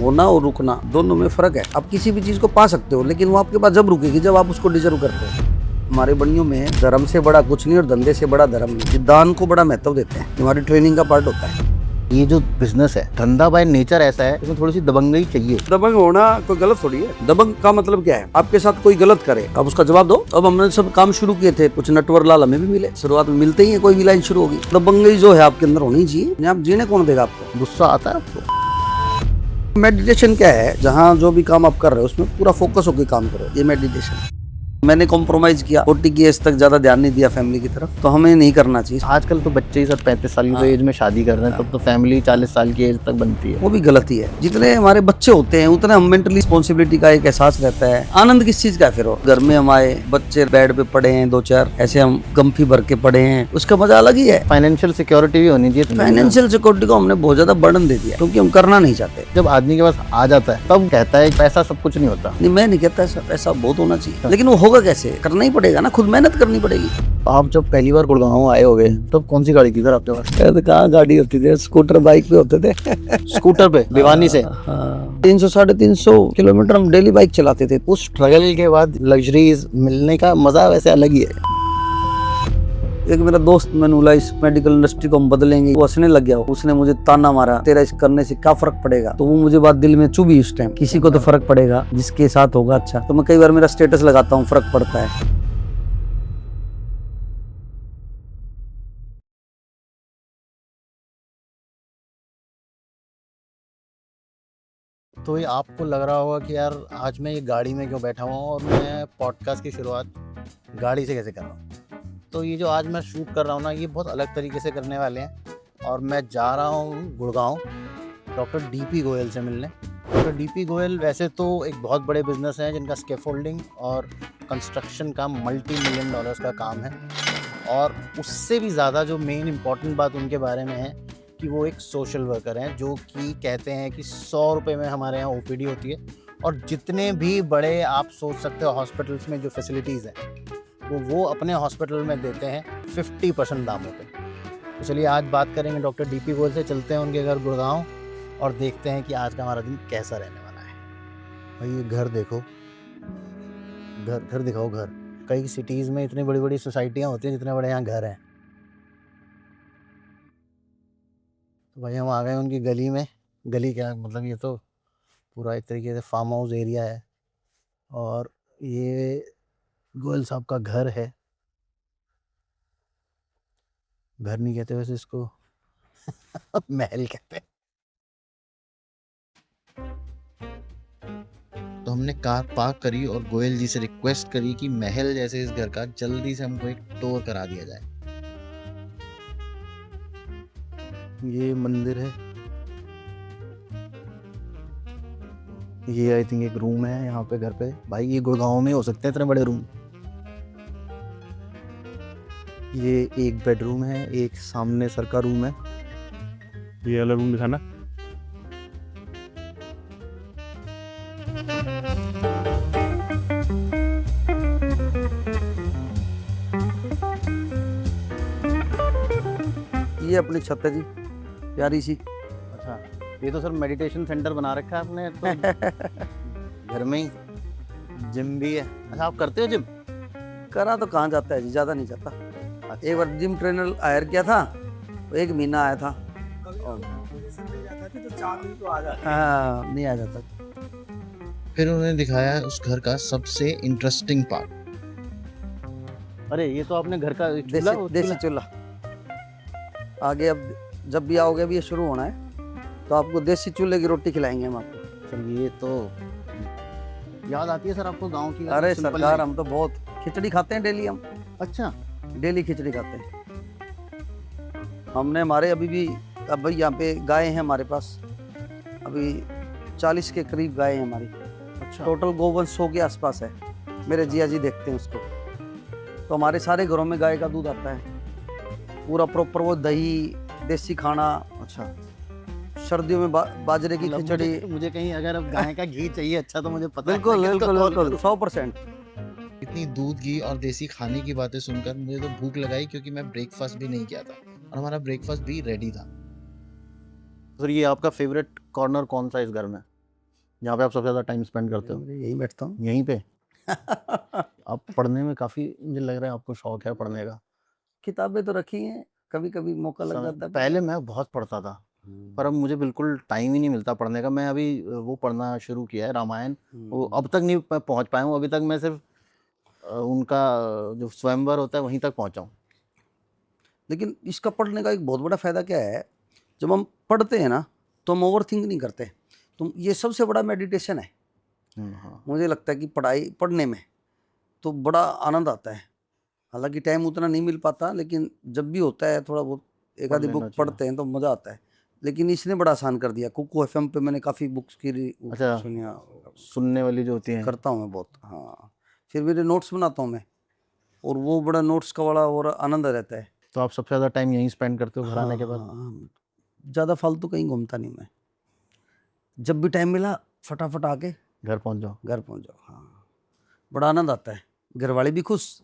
होना और रुकना दोनों में फर्क है। आप किसी भी चीज को पा सकते हो, लेकिन वो आपके पास जब रुकेगी जब आप उसको डिजर्व करते हो। हमारे बड़ियों में धर्म से बड़ा कुछ नहीं और धंधे से बड़ा धर्म नहीं। दान को बड़ा महत्व देते हैं, हमारी ट्रेनिंग का पार्ट होता है। ये जो बिजनेस है, धंधा बाय नेचर ऐसा है, इसमें थोड़ी सी दबंगई चाहिए। दबंग होना कोई गलत थोड़ी है। दबंग का मतलब क्या है? आपके साथ कोई गलत करे, आप उसका जवाब दो। अब हमने सब काम शुरू किए थे, कुछ नटवर लाल हमें भी मिले, शुरुआत में मिलते ही है, कोई भी लाइन शुरू होगी। दबंगई जो है आपके अंदर होनी चाहिए। आप जीने कौन देगा आपको? गुस्सा आता है आपको? मेडिटेशन क्या है? जहाँ जो भी काम आप कर रहे हो उसमें पूरा फोकस होकर काम करो, ये मेडिटेशन। मैंने कॉम्प्रोमाइज किया, 40 की एज तक ज्यादा ध्यान नहीं दिया फैमिली की तरफ, तो हमें नहीं करना चाहिए। आजकल तो बच्चे ही सब 35 साल की एज में शादी कर रहे हैं, तब तो फैमिली 40 साल की एज तक बनती है। वो भी गलती है। जितने हमारे बच्चे होते हैं उतने हम मेंटली रिस्पॉन्सिबिलिटी का एक एहसास रहता है। आनंद किस चीज का है? फिर घर में हमारे बच्चे बेड पे पड़े हैं, 2-4 ऐसे हम गम्फी भर के पड़े हैं, उसका मजा अलग ही है। फाइनेंशियल सिक्योरिटी भी होनी चाहिए। फाइनेंशियल सिक्योरिटी को हमने बहुत ज्यादा बर्डन दे दिया, क्योंकि हम करना नहीं चाहते। जब आदमी के पास आ जाता है तब कहता है पैसा सब कुछ नहीं होता। नहीं, मैं नहीं कहता ऐसा, पैसा बहुत होना चाहिए, लेकिन वो होगा कैसे? करना ही पड़ेगा ना, खुद मेहनत करनी पड़ेगी। आप जब पहली बार गुड़गांव आए होगे तब कौन सी गाड़ी थी सर आपके पास? तो कहाँ गाड़ी होती थी, स्कूटर बाइक पे होते थे। स्कूटर पे भिवानी से 300-350 किलोमीटर हम डेली बाइक चलाते थे। उस स्ट्रगल के बाद लग्जरीज मिलने का मजा वैसे अलग ही है। एक मेरा दोस्त मैंने इस मेडिकल इंडस्ट्री को हम बदलेंगे, वो हंसने लग गया। उसने मुझे ताना मारा, तेरा इस करने से क्या फर्क पड़ेगा? तो वो मुझे बात दिल में चुभी उस टाइम। किसी को तो फर्क पड़ेगा जिसके साथ होगा अच्छा। तो मैं कई बार मेरा स्टेटस लगाता हूँ, फर्क पड़ता है। तो ये आपको लग रहा होगा कि यार आज मैं ये गाड़ी में क्यों बैठा हुआ हूँ और मैं पॉडकास्ट की शुरुआत गाड़ी से कैसे कर रहा हूँ। तो ये जो आज मैं शूट कर रहा हूँ ना, ये बहुत अलग तरीके से करने वाले हैं। और मैं जा रहा हूँ गुड़गांव डॉक्टर डीपी गोयल से मिलने। डॉक्टर डीपी गोयल वैसे तो एक बहुत बड़े बिजनेस हैं जिनका स्कैफोल्डिंग और कंस्ट्रक्शन का $multi-million का काम है। और उससे भी ज़्यादा जो मेन इम्पॉर्टेंट बात उनके बारे में है कि वो एक सोशल वर्कर हैं, जो कि कहते हैं कि 100 रुपये में हमारे यहाँ ओपीडी होती है। और जितने भी बड़े आप सोच सकते हो हॉस्पिटल्स में जो फैसिलिटीज़ हैं वो अपने हॉस्पिटल में देते हैं 50% दामों पे। तो चलिए आज बात करेंगे डॉक्टर डीपी गोयल से। चलते हैं उनके घर गुड़गांव और देखते हैं कि आज का हमारा दिन कैसा रहने वाला है। भाई ये घर देखो, घर दिखाओ घर। कई सिटीज़ में इतनी बड़ी बड़ी सोसाइटियाँ होती हैं जितने बड़े यहाँ घर हैं। तो भाई हम आ गए उनकी गली में। गली क्या मतलब, ये तो पूरा एक तरीके से फार्म हाउस एरिया है और ये गोयल साहब का घर है। घर नहीं कहते वैसे इसको महल कहते हैं। तो हमने कार पार्क करी और गोयल जी से रिक्वेस्ट करी कि महल जैसे इस घर का जल्दी से हमको एक टूर करा दिया जाए। ये मंदिर है, ये आई थिंक एक रूम है यहाँ पे घर पे। भाई ये गुड़गांव में हो सकते हैं इतने बड़े रूम। ये एक बेडरूम है, एक सामने सर का रूम है। ये वाला रूम दिखाना। ये अपनी छत है जी, प्यारी सी। अच्छा, ये तो सर मेडिटेशन सेंटर बना रखा है आपने तो। घर में ही जिम भी है। अच्छा, आप करते हो जिम? करा तो कहाँ जाता है जी, ज्यादा नहीं जाता। अच्छा। एक बार जिम ट्रेनर हायर किया था, तो 1 महीना आया था। हाँ, नहीं आ जाता। फिर उन्होंने दिखाया उस घर का सबसे इंटरेस्टिंग पार्ट। अरे ये तो आपने घर का देसी चूल्हा। आगे अब जब भी आओगे, अभी ये शुरू होना है, तो आपको देसी चूल्हे की रोटी खिलाएंगे हम आपको। चलिए, तो याद आती है सर आपको गांव की? अरे सरकार, हम तो बहुत खिचड़ी खाते हैं डेली हम। अच्छा, डेली खिचड़ी खाते हैं हमने। हमारे अभी भी अब भाई यहाँ पे गाय हैं हमारे पास, अभी 40 के करीब गाय हैं हमारी। अच्छा। टोटल गोवंश 100 के आसपास है। मेरे जिया जी देखते हैं उसको। तो हमारे सारे घरों में गाय का दूध आता है पूरा प्रॉपर, वो दही, देसी खाना। अच्छा, सर्दियों में बाजरे की खिचड़ी। मुझे कहीं अगर अब गाय का घी चाहिए अच्छा तो मुझे पता बिल्कुल है। बिल्कुल बिल्कुल 100%। इतनी दूध घी और देसी खाने की बातें सुनकर मुझे तो भूख लगाई, क्योंकि मैं ब्रेकफास्ट भी नहीं किया था और हमारा ब्रेकफास्ट भी रेडी था। सर ये आपका फेवरेट कॉर्नर कौन सा इस घर में? जहाँ पे आप सबसे ज़्यादा टाइम स्पेंड करते हो? यहीं बैठता हूँ। यहीं पे? आप पढ़ने में काफ़ी, मुझे लग रहा है आपको शौक है पढ़ने का। किताबें तो रखी हैं, कभी-कभी मौका लग जाता है। पहले मैं बहुत पढ़ता था, पर अब मुझे बिल्कुल टाइम ही नहीं मिलता पढ़ने का। मैं अभी वो पढ़ना शुरू किया है, रामायण। वो अब तक नहीं पहुँच पाया हूँ, अभी तक मैं सिर्फ उनका जो स्वयंवर होता है वहीं तक पहुँचा हूँ। लेकिन इसका पढ़ने का एक बहुत बड़ा फ़ायदा क्या है, जब हम पढ़ते हैं ना, तो हम ओवरथिंक नहीं करते। तो ये सबसे बड़ा मेडिटेशन है। हाँ। मुझे लगता है कि पढ़ने में तो बड़ा आनंद आता है। हालाँकि टाइम उतना नहीं मिल पाता, लेकिन जब भी होता है थोड़ा बहुत एक पढ़ आधी लेना बुक चाहिए। पढ़ते हैं तो मज़ा आता है। लेकिन इसने बड़ा आसान कर दिया। कुकू एफएम पे मैंने काफ़ी बुक्स की अच्छा, सुनिया सुनने वाली जो होती हैं। करता हूँ मैं बहुत। हाँ, फिर मेरे नोट्स बनाता हूँ मैं, और वो बड़ा नोट्स का बड़ा और आनंद रहता है। तो आप सबसे ज़्यादा टाइम यहीं स्पेंड करते हो घर आने के बाद? हाँ, ज़्यादा फालतू कहीं घूमता नहीं मैं। जब भी टाइम मिला फटाफट आके घर पहुँच जाओ। घर पहुंच जाओ। हाँ, बड़ा आनंद आता है। घर वाले भी खुश,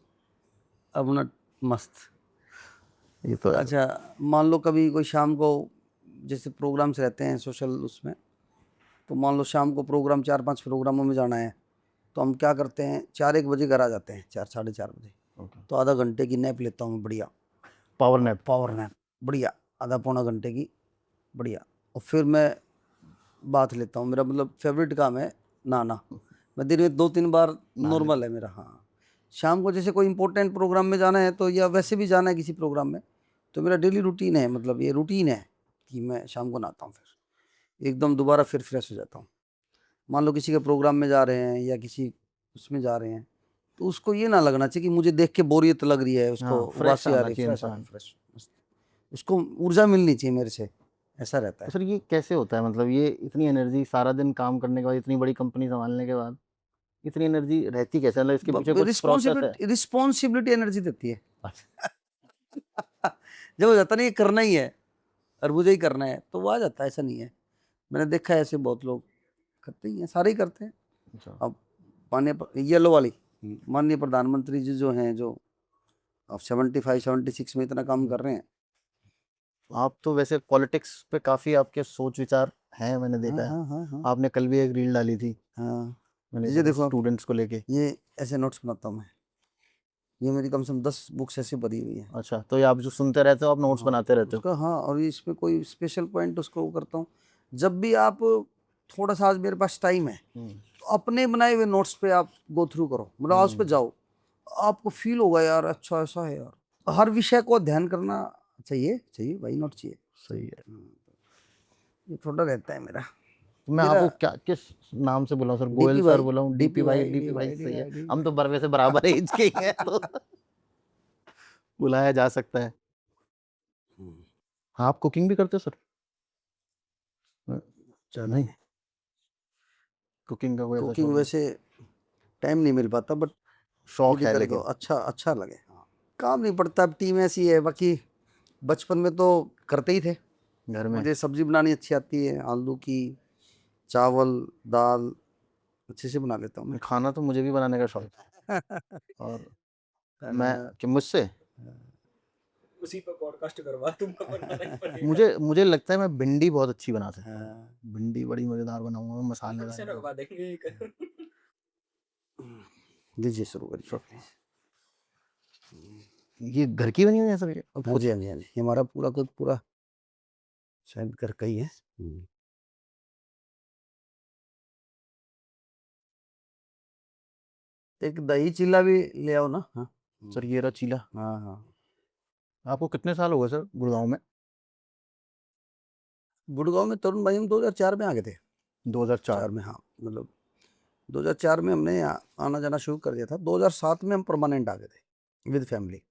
अपना मस्त। ये तो है। अच्छा, मान लो कभी कोई शाम को जैसे प्रोग्राम्स रहते हैं सोशल उसमें, तो मान लो शाम को प्रोग्राम 4-5 प्रोग्रामों में जाना है, तो हम क्या करते हैं 4-1 बजे घर आ जाते हैं, 4 साढ़े 4 बजे। तो आधा घंटे की नैप लेता हूँ मैं, बढ़िया पावर नैप। पावर नैप, बढ़िया आधा पौना घंटे की, बढ़िया। और फिर मैं बाथ लेता हूँ। मेरा मतलब फेवरेट काम है नहाना। मैं दिन में 2-3 बार नॉर्मल है मेरा। हाँ, शाम को जैसे कोई इंपॉर्टेंट प्रोग्राम में जाना है तो, या वैसे भी जाना है किसी प्रोग्राम में, तो मेरा डेली रूटीन है, मतलब ये रूटीन है कि मैं शाम को नहाता हूँ, फिर एकदम दोबारा फिर फ्रेश हो जाता हूँ। मान लो किसी के प्रोग्राम में जा रहे हैं या किसी उसमें जा रहे हैं, तो उसको ये ना लगना चाहिए कि मुझे देख के बोरियत लग रही है, उसको हाँ, फ्रेश उबासी आ आना रही, चाहिए फ्रेश आ इंसान। रही, फ्रेश, उसको ऊर्जा मिलनी चाहिए मेरे से, ऐसा रहता तो है। सर ये कैसे होता है, मतलब ये इतनी एनर्जी सारा दिन काम करने के बाद, इतनी बड़ी कंपनी संभालने के बाद इतनी एनर्जी रहती कैसे, मतलब इसके पीछे कुछ प्रोसेस है? रिस्पॉन्सिबिलिटी एनर्जी देती है। जब हो जाता नहीं ये करना ही है और मुझे ही करना है, तो वो आ जाता है, ऐसा नहीं है। मैंने देखा है ऐसे बहुत लोग करते ही हैं, सारे ही करते हैं। अच्छा। अब येलो वाली माननीय प्रधानमंत्री जी जो हैं, जो अब 75-76 में इतना काम कर रहे हैं। आप तो वैसे पॉलिटिक्स पे काफी आपके सोच विचार हैं, मैंने हाँ देखा है। हाँ हाँ हाँ आपने कल भी एक रील डाली थी, हाँ। मैंने ये देखो आप, स्टूडेंट्स को लेके। ये ऐसे नोट्स बनाता हूँ मैं। ये मेरी कम से कम 10 बुक्स ऐसे भरी हुई है। अच्छा, तो ये आप जो सुनते रहते हो, आप नोट्स हाँ, बनाते रहते हो? उसका हाँ, और इस पे कोई स्पेशल पॉइंट उसको वो करता हूँ। जब भी आप थोड़ा सा, आज मेरे पास टाइम है, तो अपने बनाए हुए नोट्स पे आप गो थ्रू करो, मतलब आज पे जाओ, आपको फील होगा यार अच्छा ऐसा है यार। हर विषय को ध्यान करना चाहिए, चाहिए भाई, नोट चाहिए। सही है। ये थोड़ा रहता है मेरा। तो मैं मेरा आपको क्या, किस नाम से बुलाऊं सर? डीपी गोयल सर भाई, बुलाऊं? डीपी भाई? डीपी भाई सही है। DP हम भाई। तो बरवे से बराबर एज के ही हैं, तो बुलाया जा सकता है। हाँ, आप कुकिंग भी करते हो सर? ज़्यादा नहीं, है। कुकिंग का कोई ऐसा कुकिंग शौक नहीं? वैसे टाइम नहीं मिल पाता, बट शौक यदि है करे तो लेकिन। अच्छा अच्छा लगे। हाँ, काम नहीं पड़ता, अब टीम ऐसी है। बाकी बचपन में तो करते ही थे। घर में मुझे सब्जी बनानी अच्छी आती है, आलू की, चावल, दाल अच्छे से बना लेता हूँ मैं। खाना तो मुझे भी बनाने का शौक है। और मैं हाँ, कि मुझसे उसी पे पॉडकास्ट करवा दूंगा, बनाना ही पड़ेगा। मुझे लगता है मैं भिंडी बहुत अच्छी बना सकता हूँ। हाँ। भिंडी बड़ी मजेदार बनाऊंगा मैं, से मसालेदार। रखवा देंगे एक। दीजिए, शुरू करिए सर, प्लीज। ये घर की बनी हुई है सर ये? हाँ जी, हाँ जी, हाँ जी, ये हमारा पूरा का पूरा शायद घर का ही है। एक दही चिल्ला भी ले आओ ना। हाँ सर ये रहा चीला। हाँ हाँ। आपको कितने साल हो गए सर गुड़गांव में? गुड़गांव में तरुण भाई हम 2004 में आ गए थे। 2004। 4 में, हाँ, मतलब 2004 में हमने यहाँ आना जाना शुरू कर दिया था। 2007 में हम परमानेंट आ गए थे विद फैमिली।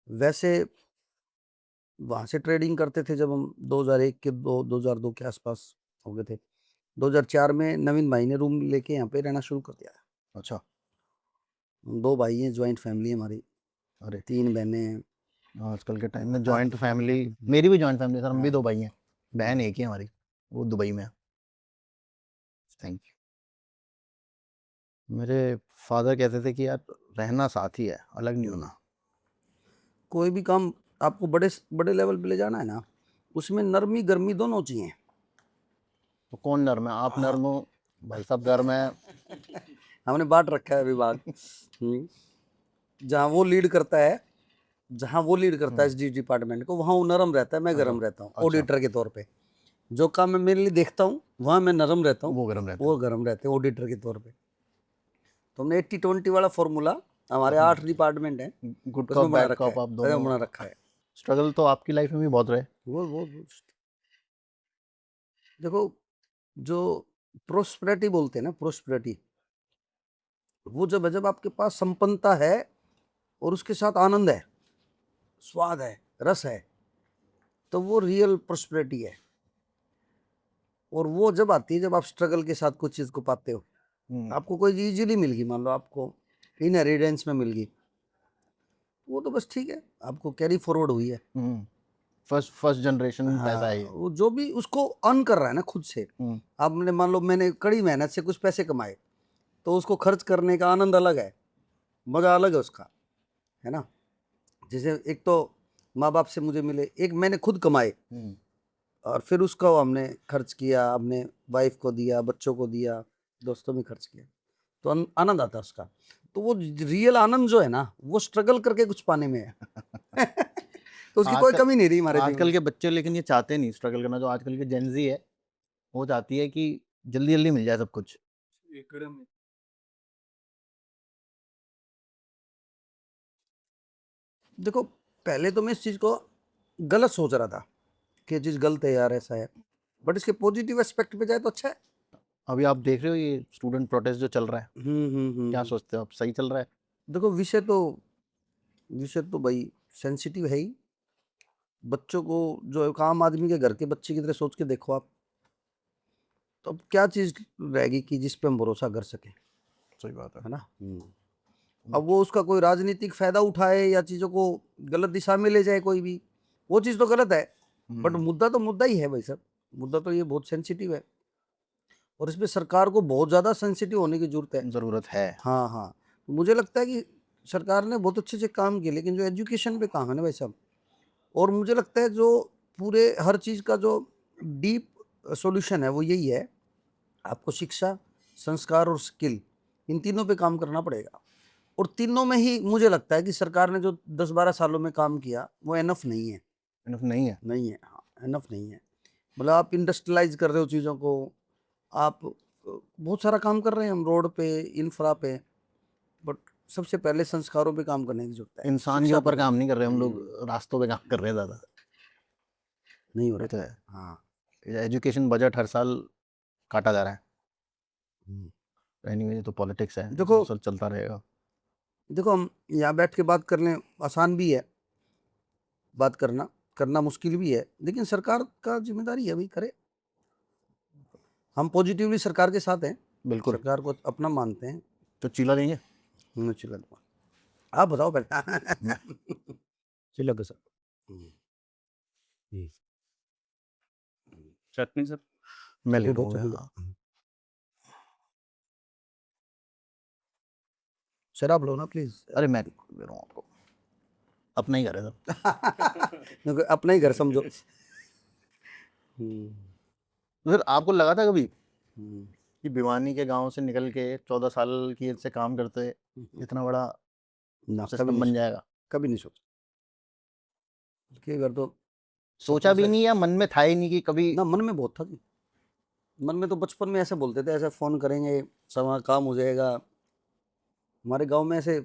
वैसे वहाँ से ट्रेडिंग करते थे जब हम 2001 के 2002 के आसपास हो गए थे। 2004 में नवीन भाई ने रूम लेके यहाँ पे रहना शुरू कर दिया। अच्छा। हम 2 भाई हैं, ज्वाइंट फैमिली है हमारी, अरे 3 बहनें हैं। आजकल के टाइम में जॉइंट फैमिली, मेरी भी जॉइंट फैमिली सर, हम भी 2 भाई हैं, बहन एक ही है हमारी, वो दुबई में है। Thank you. मेरे फादर कहते थे कि यार रहना साथ ही है, अलग नहीं होना। कोई भी काम आपको बड़े बड़े लेवल पे ले जाना है ना, उसमें नरमी गर्मी दोनों चाहिए। तो कौन नर्म है, आप नर्म हो, भाई साहब गर्म है? हमने बांट रखा है विभाग। जहाँ वो लीड करता है, एसडी डिपार्टमेंट को, वहाँ वो नरम रहता है, मैं गरम रहता हूँ अच्छा। ऑडिटर के तौर पे। जो काम मैं मेरे लिए देखता हूँ वहाँ मैं नरम रहता हूँ, वो गर्म रहता वो गरम रहते हैं ऑडिटर के तौर पे। तो हमने 80-20 वाला फॉर्मूला, हमारे 8 डिपार्टमेंट हैं, है। गुड उसमें कप बना बैड रखा कप है, आप उसमें दोनों। बना रखा है। स्ट्रगल तो आपकी लाइफ में भी बहुत रहे। वो देखो, जो प्रोस्पेरिटी बोलते हैं ना, प्रोस्पेरिटी, वो जब आपके पास संपन्नता है और उसके साथ आनंद है, स्वाद है, रस है, तो वो रियल प्रोस्पेरिटी है। और वो जब आती है जब आप स्ट्रगल के साथ कुछ चीज को पाते हो। आपको कोई चीज इजीली मिल गई, मान लो आपको इनहेरिटेंस में मिल गई, वो तो बस ठीक है, आपको कैरी फॉरवर्ड हुई है। फर्स्ट जनरेशन पैसा है ये। वो जो भी उसको अर्न कर रहा है ना खुद से। आपने मान लो मैंने कड़ी मेहनत से कुछ पैसे कमाए, तो उसको खर्च करने का आनंद अलग है, मजा अलग है उसका, है ना। जैसे एक तो माँ बाप से मुझे मिले, एक मैंने खुद कमाए और फिर उसका हमने खर्च किया, अपने वाइफ को दिया, बच्चों को दिया, दोस्तों में खर्च किया, तो आनंद आता है उसका। तो वो रियल आनंद जो है ना, वो स्ट्रगल करके कुछ पाने में है। तो उसकी कोई कमी नहीं रही हमारे जीवन आजकल में। के बच्चे लेकिन ये चाहते नहीं स्ट्रगल करना। जो आजकल की जेनजी है वो चाहती है कि जल्दी जल्दी मिल जाए सब कुछ। एकदम। देखो, पहले तो मैं इस चीज को गलत सोच रहा था कि ये चीज गलत है यार, ऐसा है, बट इसके पॉजिटिव एस्पेक्ट पे जाए तो अच्छा है। अभी आप देख रहे हो ये स्टूडेंट प्रोटेस्ट जो चल रहा है, क्या सोचते हो आप, सही चल रहा है? देखो, विषय तो भाई सेंसिटिव है ही। बच्चों को, जो एक आम आदमी के घर के बच्चे की तरह सोच के देखो आप, तो अब क्या चीज रहेगी कि जिस पे हम भरोसा कर सके, सही बात है ना। अब वो उसका कोई राजनीतिक फायदा उठाए या चीजों को गलत दिशा में ले जाए कोई भी, वो चीज तो गलत है। बट मुद्दा तो मुद्दा ही है भाई साहब, मुद्दा तो ये बहुत सेंसिटिव है और इसमें सरकार को बहुत ज्यादा सेंसिटिव होने की जरूरत है। हाँ हाँ, मुझे लगता है कि सरकार ने बहुत अच्छे से काम किए, लेकिन जो एजुकेशन पे काम है ना भाई साहब, और मुझे लगता है जो पूरे हर चीज़ का जो डीप सॉल्यूशन है वो यही है, आपको शिक्षा, संस्कार और स्किल, इन तीनों पे काम करना पड़ेगा। और तीनों में ही मुझे लगता है कि सरकार ने जो 10-12 सालों में काम किया वो एनफ नहीं है। इनफ नहीं है। नहीं है, हाँ, एनफ नहीं है। मतलब आप इंडस्ट्रियलाइज कर रहे हो चीज़ों को, आप बहुत सारा काम कर रहे हैं हम रोड पे, इंफ्रा पे, बट सबसे पहले संस्कारों पे काम करने की जरूरत है। इंसान के शिक्षा ऊपर पे काम नहीं कर रहे हम लोग, रास्तों पे काम कर रहे हैं ज्यादा। नहीं हो ये तो रहा। है। हाँ। एजुकेशन बजट हर साल काटा जा रहा है। एनीवे, तो पॉलिटिक्स है, देखो सब चलता रहेगा। देखो, हम यहाँ बैठ के बात कर लें, आसान भी है बात करना, करना मुश्किल भी है, लेकिन सरकार का जिम्मेदारी है भाई, करे। हम पॉजिटिवली सरकार के साथ हैं, बिल्कुल। सरकार को अपना मानते हैं। तो चीला लेंगे? चिल्ला दो, आप बताओ पहले। चिल्ला के सर। चटनी सर। मैं ले चटनी दो, लूंगा। चटनी दो। शराब लो ना प्लीज। अरे मैं दे रहा हूँ आपको, अपना ही घर है सब। क्योंकि अपना ही घर समझो। तो फिर आपको लगा था कभी कि भिवानी के गांव से निकल के 14 साल की एज से काम करते इतना बड़ा ना, कभी सिस्टम बन नहीं, जाएगा? कभी नहीं सोचा कि अगर तो सोचा भी नहीं या मन में था ही नहीं कि कभी? ना, मन में बहुत था जी। मन में तो बचपन में ऐसे बोलते थे, ऐसे फोन करेंगे समय काम हो जाएगा। हमारे गांव में ऐसे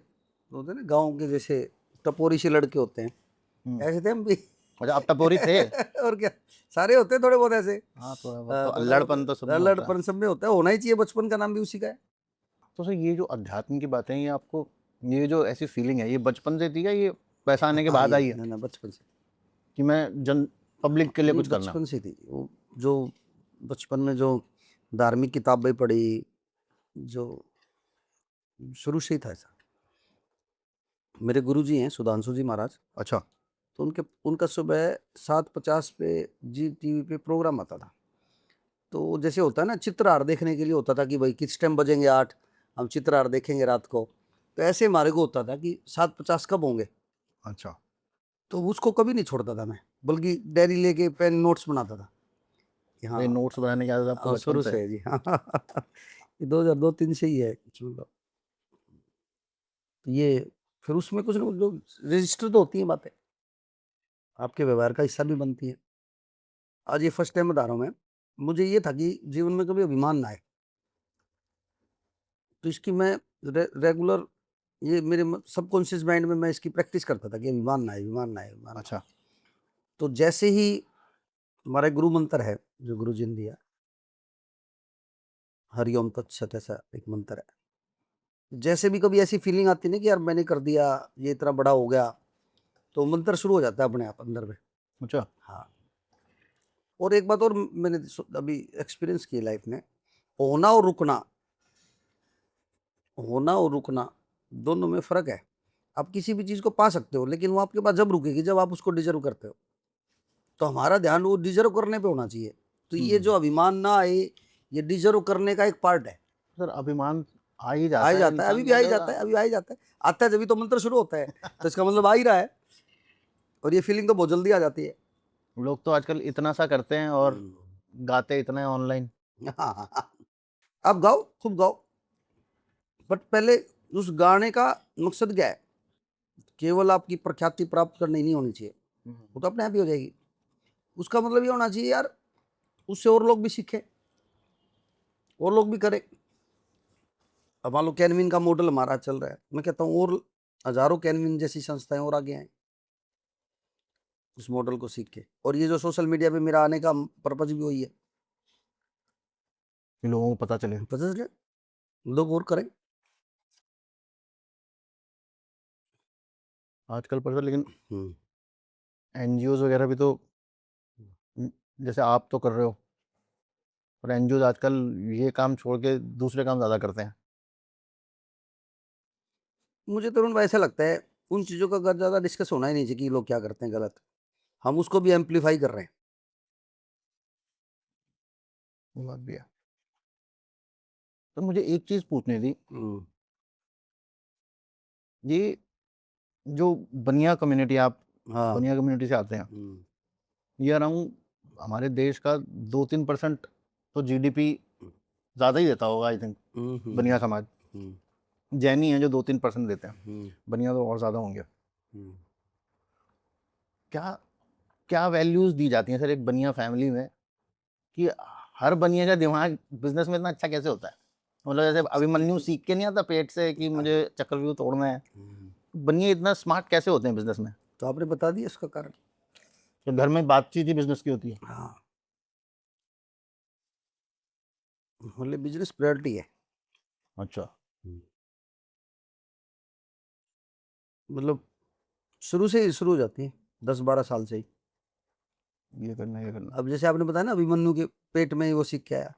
होते ना, गांव के जैसे टपोरी से लड़के होते हैं, ऐसे थे हम भी। अच्छा, आप टपोरी थे? और क्या, सारे होते हैं थोड़े बहुत ऐसे। हाँ, थोड़ा बहुत तो अल्लड़पन तो सब में होता है। अल्लड़पन सब में होता है, होना ही चाहिए, बचपन का नाम भी उसी का है। तो सर, ये जो अध्यात्म की बातें हैं, ये आपको, ये जो ऐसी फीलिंग है, ये बचपन से थी या ये पैसा आने के बाद आई है? ना, बचपन से, कि मैं पब्लिक के लिए कुछ करना? बचपन से थी वो, जो बचपन में जो धार्मिक किताबें पढ़ी, जो शुरू से ही था ऐसा। मेरे गुरुजी हैं सुधांशु जी महाराज। अच्छा। तो उनका सुबह 7:50 पे जी टीवी पे प्रोग्राम आता था। तो जैसे होता है ना, चित्रहार देखने के लिए होता था कि भाई किस टाइम बजेंगे 8, हम चित्रहार देखेंगे रात को। तो ऐसे हमारे को होता था कि 7:50 कब होंगे। अच्छा। तो उसको कभी नहीं छोड़ता था मैं, बल्कि डायरी लेके पेन नोट्स बनाता था हाँ ये नोट्स बनाने की आदत आपको शुरू बचपन से से है जी। हाँ ये 2002-3 से ही है मतलब। तो ये फिर उसमें कुछ ना कुछ जो रजिस्टर तो होती हैं बातें, आपके व्यवहार का हिस्सा भी बनती है। आज ये फर्स्ट टाइम बता रहा हूँ मैं, मुझे ये था कि जीवन में कभी अभिमान ना आए, तो इसकी मैं रेगुलर ये मेरे सबकॉन्शियस माइंड में मैं इसकी प्रैक्टिस करता था कि अभिमान ना आए, अभिमान ना आए, अभिमान ना आए। अच्छा। तो जैसे ही हमारा एक गुरु मंत्र है जो गुरु जी ने दिया, हरिओम तत्सत, ऐसा एक मंत्र है, जैसे भी कभी ऐसी फीलिंग आती ना कि यार मैंने कर दिया, ये इतना बड़ा हो गया, तो मंत्र शुरू हो जाता है अपने आप अंदर में। अच्छा। हाँ, और एक बात और मैंने अभी एक्सपीरियंस की लाइफ में, होना और रुकना, होना और रुकना दोनों में फर्क है। आप किसी भी चीज को पा सकते हो, लेकिन वो आपके पास जब रुकेगी जब आप उसको डिजर्व करते हो। तो हमारा ध्यान वो डिजर्व करने पे होना चाहिए। तो ये जो अभिमान ना आए, ये डिजर्व करने का एक पार्ट है। सर अभिमान आ ही आ जाता ही है, जाता है, अभी इंसान भी आ ही बहुत जाता है, ज्यादा। अभी आ ही जाता है, आता है जब तो मंत्र शुरू होता है, तो इसका मतलब आ ही रहा है। और ये फीलिंग तो बहुत जल्दी आ जाती है। लोग तो आजकल इतना सा करते हैं और गाते इतना है ऑनलाइन। हाँ, आप गाओ, खूब गाओ, बट पहले उस गाने का मकसद क्या है? केवल आपकी प्रख्याति प्राप्त करनी नहीं होनी चाहिए, वो तो अपने आप ही हो जाएगी। उसका मतलब ये होना चाहिए यार, उससे और लोग भी सीखें, और लोग भी करें। अब मान लो कैनविन का मॉडल हमारा चल रहा है, मैं कहता हूँ और हजारों कैनविन जैसी संस्थाएं और आगे आए इस मॉडल को सीख के। और ये जो सोशल मीडिया पे मेरा आने का पर्पज भी वही है, कि लोगों को पता चले। पता चले लोग और करें। आजकल पर सर लेकिन हम्म, एनजीओज वगैरह भी तो जैसे आप तो कर रहे हो, और एनजीओज आजकल ये काम छोड़ के दूसरे काम ज़्यादा करते हैं। मुझे तो ऐसा लगता है उन चीजों का अगर ज्यादा डिस्कस होना ही नहीं चाहिए कि लोग क्या करते हैं गलत, हम उसको भी एम्पलीफाई कर रहे हैं। वो बात भी है। तो मुझे एक चीज़ पूछनी थी, ये जो बनिया कम्युनिटी, आप हाँ। बनिया कम्युनिटी से आते हैं, ये अराउंड हमारे देश का 2-3% तो जीडीपी ज़्यादा ही देता होगा आई थिंक, बनिया समाज। जैनी है जो 2-3% देते हैं, बनिया तो और ज़्यादा होंगे। क्या क्या वैल्यूज़ दी जाती हैं सर एक बनिया फैमिली में, कि हर बनिया का दिमाग बिजनेस में इतना अच्छा कैसे होता है? मतलब जैसे अभिमन्यु सीख के नहीं आता पेट से कि मुझे चक्रव्यूह तोड़ना है, बनिया इतना स्मार्ट कैसे होते हैं बिजनेस में? तो आपने बता दिया इसका कारण। तो घर में बातचीत ही बिजनेस की होती है। हाँ, मतलब बिजनेस प्रायोरिटी है। अच्छा। मतलब शुरू से ही शुरू हो जाती है, 10-12 साल से ही। ये करना, ये करना। अब जैसे आपने बताया ना अभिमन्यु के पेट में ही वो सीख के आया,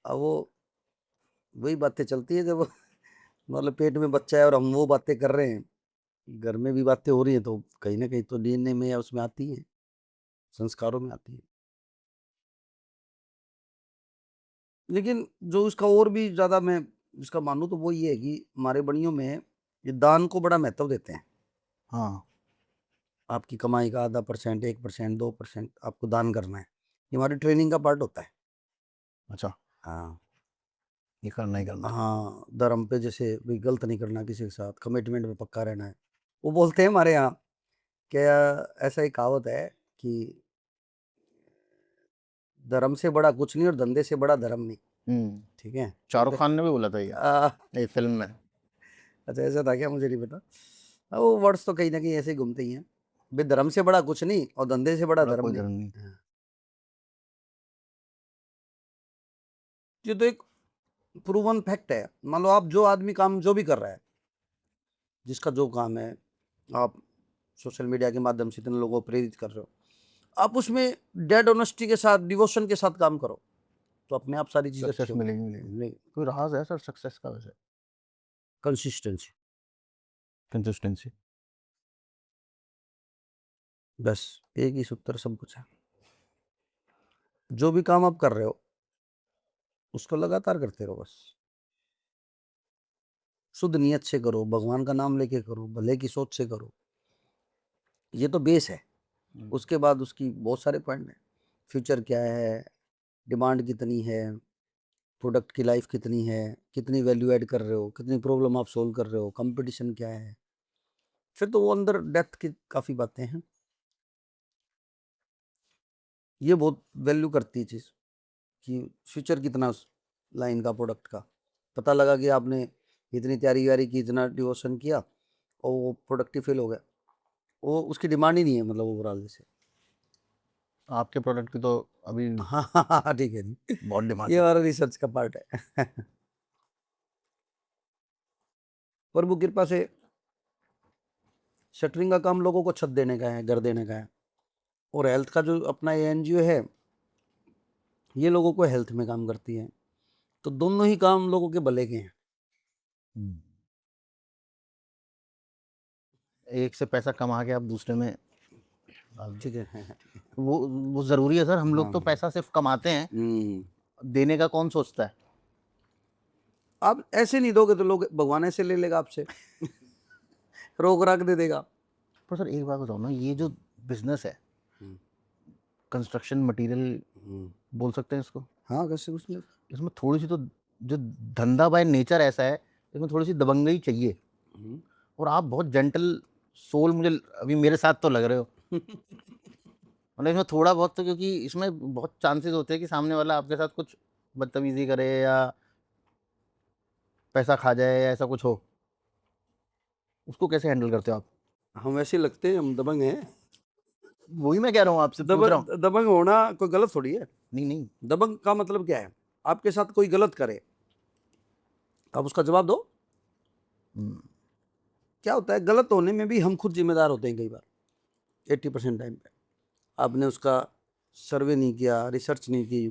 अब वो वही बातें चलती है जब मतलब पेट में बच्चा है और हम वो बातें कर रहे हैं, घर में भी बातें हो रही हैं, तो कहीं ना कहीं तो डीएनए में या उसमें आती है, संस्कारों में आती है। लेकिन जो उसका और भी ज्यादा मैं इसका मानूं तो वो ये है कि हमारे बड़ियों में ये दान को बड़ा महत्व देते हैं। हाँ। आपकी कमाई का आधा %, 1%, 2% आपको दान करना है, ये हमारी ट्रेनिंग का पार्ट होता है। अच्छा, हाँ। ये करना ही करना है। हाँ, धर्म पे जैसे भी गलत नहीं करना, किसी के साथ कमिटमेंट में पक्का रहना है। वो बोलते हैं हमारे यहाँ, क्या ऐसा एक कहावत है कि धर्म से बड़ा कुछ नहीं और धंधे से बड़ा धर्म नहीं। ठीक है, शाहरुख खान ने भी बोला था ये आ, ये फिल्म में। अच्छा ऐसा था क्या, मुझे नहीं पता। वो वर्ड्स तो कहीं ना कहीं ऐसे ही घूमते ही हैं, भाई धर्म से बड़ा कुछ नहीं और धंधे से बड़ा बड़ा धर्म कोई नहीं। धर्म नहीं। हाँ। ये तो एक प्रूवन फैक्ट है। मान लो आप जो आदमी काम जो भी कर रहा है, जिसका जो काम है, आप सोशल मीडिया के माध्यम से इतने लोगों को प्रेरित कर रहे हो, आप उसमें डेड ऑनेस्टी के साथ, डिवोशन के साथ काम करो, तो अपने आप सारी चीजें सक्सेस अच्छी होगी। मिलेगी, मिलेगी। नहीं, कोई राज है सर सक्सेस का वैसे? Consistency, consistency. बस एक ही सूत्र सब कुछ है। जो भी काम आप कर रहे हो उसको लगातार करते रहो, बस शुद्ध नियत से करो, भगवान का नाम लेके करो, भले की सोच से करो, ये तो बेस है। उसके बाद उसकी बहुत सारे पॉइंट हैं, फ्यूचर क्या है, डिमांड कितनी है, प्रोडक्ट की लाइफ कितनी है, कितनी वैल्यू ऐड कर रहे हो, कितनी प्रॉब्लम आप सोल्व कर रहे हो, कंपटीशन क्या है। फिर तो वो अंदर डेप्थ की काफ़ी बातें हैं। ये बहुत वैल्यू करती है चीज़ कि फ्यूचर कितना उस लाइन का प्रोडक्ट का। पता लगा कि आपने इतनी तैयारी व्यारी की, इतना डिवोशन किया और वो प्रोडक्ट ही फेल हो गया, वो उसकी डिमांड ही नहीं है, मतलब ओवरऑल जैसे। आपके प्रोडक्ट की तो अभी हाँ हाँ हाँ, ठीक है जी, बहुत डिमांड ये है। हमारा रिसर्च का पार्ट है। प्रभु कृपा से शटरिंग का काम लोगों को छत देने का है, घर देने का है, और हेल्थ का जो अपना ये एनजीओ है, ये लोगों को हेल्थ में काम करती है। तो दोनों ही काम लोगों के भले के हैं। एक से पैसा कमा के आप दूसरे में डाल दो। ठीक है। वो जरूरी है सर। हम लोग तो हाँ। पैसा सिर्फ कमाते हैं, देने का कौन सोचता है। आप ऐसे नहीं दोगे तो लोग, भगवान ऐसे ले लेगा आपसे। रोक राक दे देगा। पर सर एक बात बताओ ना, ये जो बिजनेस है, कंस्ट्रक्शन मटेरियल बोल सकते हैं इसको, हाँ, कैसे उसमें इसमें थोड़ी सी तो, जो धंधा बाय नेचर ऐसा है, इसमें थोड़ी सी दबंगई चाहिए। और आप बहुत जेंटल सोल मुझे अभी मेरे साथ तो लग रहे हो। मतलब इसमें थोड़ा बहुत तो, क्योंकि इसमें बहुत चांसेस होते हैं कि सामने वाला आपके साथ कुछ बदतमीजी करे या पैसा खा जाए या ऐसा कुछ हो। उसको कैसे हैंडल करते हो आप? हम वैसे लगते हैं, हम दबंग हैं। वही मैं कह रहा हूँ, आपसे पूछ रहा हूँ। दबंग होना कोई गलत थोड़ी है। नहीं नहीं, दबंग का मतलब क्या है? आपके साथ कोई गलत करे, आप उसका जवाब दो। क्या होता है, गलत होने में भी हम खुद जिम्मेदार होते हैं कई बार। 80% टाइम पे आपने उसका सर्वे नहीं किया, रिसर्च नहीं की,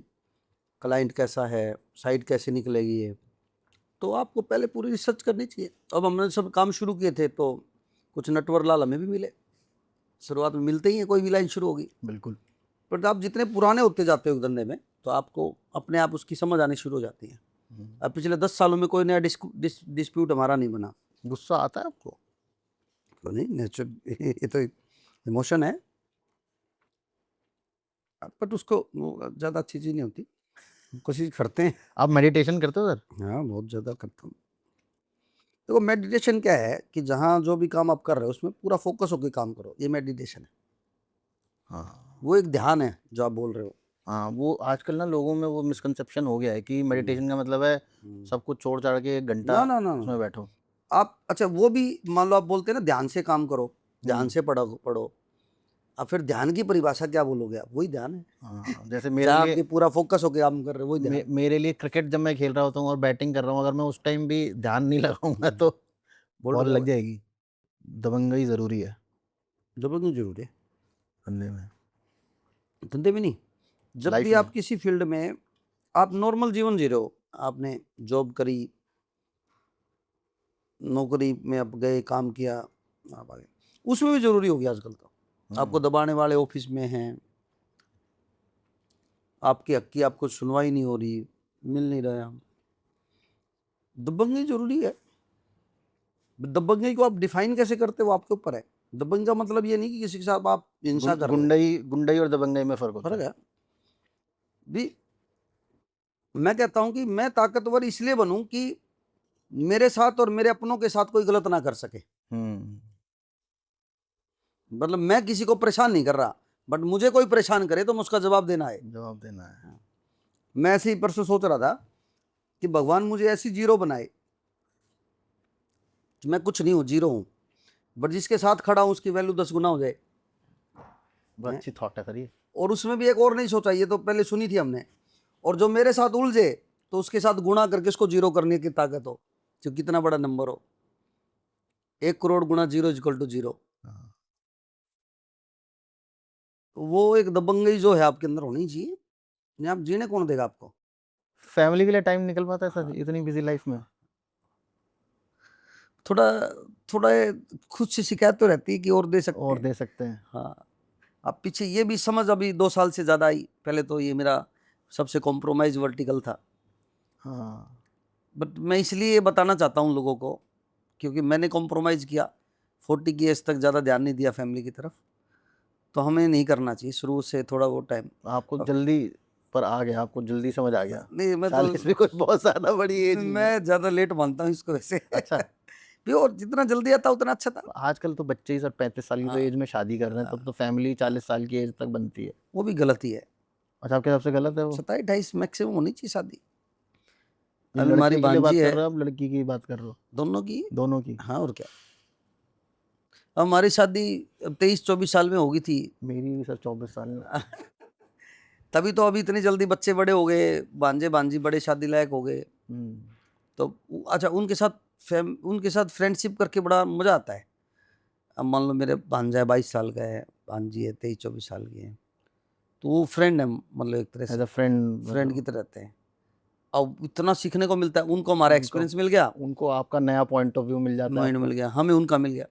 क्लाइंट कैसा है, साइट कैसे निकलेगी ये, तो आपको पहले पूरी रिसर्च करनी चाहिए। अब हमने सब काम शुरू किए थे तो कुछ नटवर लाल हमें भी मिले। शुरुआत में मिलते ही हैं, कोई भी लाइन शुरू होगी। बिल्कुल। बट आप जितने पुराने होते जाते हो धंधे में, तो आपको अपने आप उसकी समझ आनी शुरू हो जाती है। अब पिछले 10 सालों में कोई नया डिस्प्यूट हमारा नहीं बना। गुस्सा आता है आपको? तो नहीं, नेचर, ये तो इमोशन है, बट उसको ज़्यादा अच्छी चीज़ नहीं होती। कोशिश करते हैं। आप मेडिटेशन करते हो सर? हाँ, बहुत ज़्यादा करता हूँ। देखो, मेडिटेशन क्या है कि जहाँ जो भी काम आप कर रहे हो उसमें पूरा फोकस होकर काम करो, ये मेडिटेशन है। हाँ वो एक ध्यान है जो आप बोल रहे हो। हाँ, वो आजकल ना लोगों में वो मिसकंसेप्शन हो गया है कि मेडिटेशन का मतलब है सब कुछ छोड़ छाड़ के 1 घंटा ना ना ना ना। उसमें बैठो। आप अच्छा, वो भी मान लो आप बोलते हैं ना ध्यान से काम करो, ध्यान से पढ़ो पढ़ो। अब फिर ध्यान की परिभाषा क्या बोलोगे आप? वही ध्यान है। हाँ, जैसे मेरे जहाँ लिए आपके पूरा फोकस होकर काम कर रहे हो, वही ध्यान। मेरे लिए क्रिकेट जब मैं खेल रहा होता हूँ और बैटिंग कर रहा हूँ, अगर मैं उस टाइम भी ध्यान नहीं लगाऊंगा तो बोल बॉल रहे लग हो, जाएगी। दबंगई जरूरी है जबरदस्त जरूरी है। धंधे में, धंधे में नहीं, जब लाइफ भी में। आप किसी फील्ड में, आप नॉर्मल जीवन जी रहे हो, आपने जॉब करी, नौकरी में आप गए, काम किया, आप आ गए, उसमें भी जरूरी हो गया आजकल। तो आपको दबाने वाले ऑफिस में हैं, आपके हक की आपको सुनवाई नहीं हो रही, मिल नहीं रहा, दबंगई जरूरी है। दबंगई को आप डिफाइन कैसे करते हो, आपके ऊपर है। दबंग का मतलब ये नहीं कि किसी के साथ आप हिंसा कर रहे हो। गुंडई गुंडई और दबंगई में फर्क होता फर्क है। है भी। मैं कहता हूं कि मैं ताकतवर इसलिए बनूं कि मेरे साथ और मेरे अपनों के साथ कोई गलत ना कर सके। मतलब मैं किसी को परेशान नहीं कर रहा, बट मुझे कोई परेशान करे तो मैं उसका जवाब देना है। जवाब देना है। मैं ऐसे ही परसों सोच रहा था कि भगवान मुझे ऐसी जीरो बनाए कि मैं कुछ नहीं हूं, जीरो हूं, बट जिसके साथ खड़ा हूं उसकी वैल्यू 10 गुना हो जाए। बहुत अच्छी थॉट है सर ये। और उसमें भी एक और नहीं सोचा, ये तो पहले सुनी थी हमने, और जो मेरे साथ उलझे तो उसके साथ गुणा करके उसको जीरो करने की ताकत हो, जो कितना बड़ा नंबर हो। 1 करोड़ गुणा 0 इक्वल टू 0। वो एक दबंगई जो है आपके अंदर होनी चाहिए, नहीं आप जीने कौन देगा आपको। फैमिली के लिए टाइम निकल पाता है सर इतनी बिजी लाइफ में? थोड़ा थोड़ा खुद से शिकायत तो रहती है कि और दे सकते और हैं। दे सकते हैं। हाँ, अब पीछे ये भी समझ अभी 2 साल से ज़्यादा आई। पहले तो ये मेरा सबसे कॉम्प्रोमाइज वर्टिकल था। हाँ, बट मैं इसलिए ये बताना चाहता हूँ लोगों को, क्योंकि मैंने कॉम्प्रोमाइज़ किया, 40 की एज तक ज़्यादा ध्यान नहीं दिया फैमिली की तरफ। तो हमें नहीं करना चाहिए शुरू से, थोड़ा वो टाइम। आपको जल्दी पर आ गया, आपको जल्दी समझ आ गया। नहीं मैं 40 तो भी कोई बहुत ज्यादा बड़ी एज नहीं है। मैं ज्यादा लेट मानता हूँ इसको वैसे। अच्छा। भी और जितना जल्दी आता उतना अच्छा था। आजकल तो बच्चे ही सर 35 साल की तो हाँ, एज में शादी कर रहे हैं, तब तो फैमिली 40 साल की एज तक बनती है। वो भी गलत ही है। अच्छा, आपके हिसाब से गलत है वो? 27-28 मैक्सिमम होनी चाहिए शादी। ये अभी हमारी लड़के के लिए बात भांजी कर है, रहे हो आप, लड़की की बात कर रहे हो? दोनों की। दोनों की? हाँ और क्या। अब हमारी शादी 23-24 साल में होगी थी। मेरी भी सर 24 साल में। तभी तो अभी इतनी जल्दी बच्चे बड़े हो गए, भांजे भांजी बड़े शादी लायक हो गए। तो अच्छा उनके साथ फ्रेंडशिप करके बड़ा मजा आता है। अब मान लो मेरे भांजा है 22 साल का है, भांजी है 23-24 साल की है, तो वो फ्रेंड है, मतलब एक तरह एज से अ फ्रेंड फ्रेंड की तरह रहते हैं। अब इतना सीखने को मिलता है, उनको हमारा एक्सपीरियंस मिल गया, उनको आपका नया पॉइंट ऑफ व्यू मिल जाता है। माइंड मिल गया, हमें उनका मिल गया।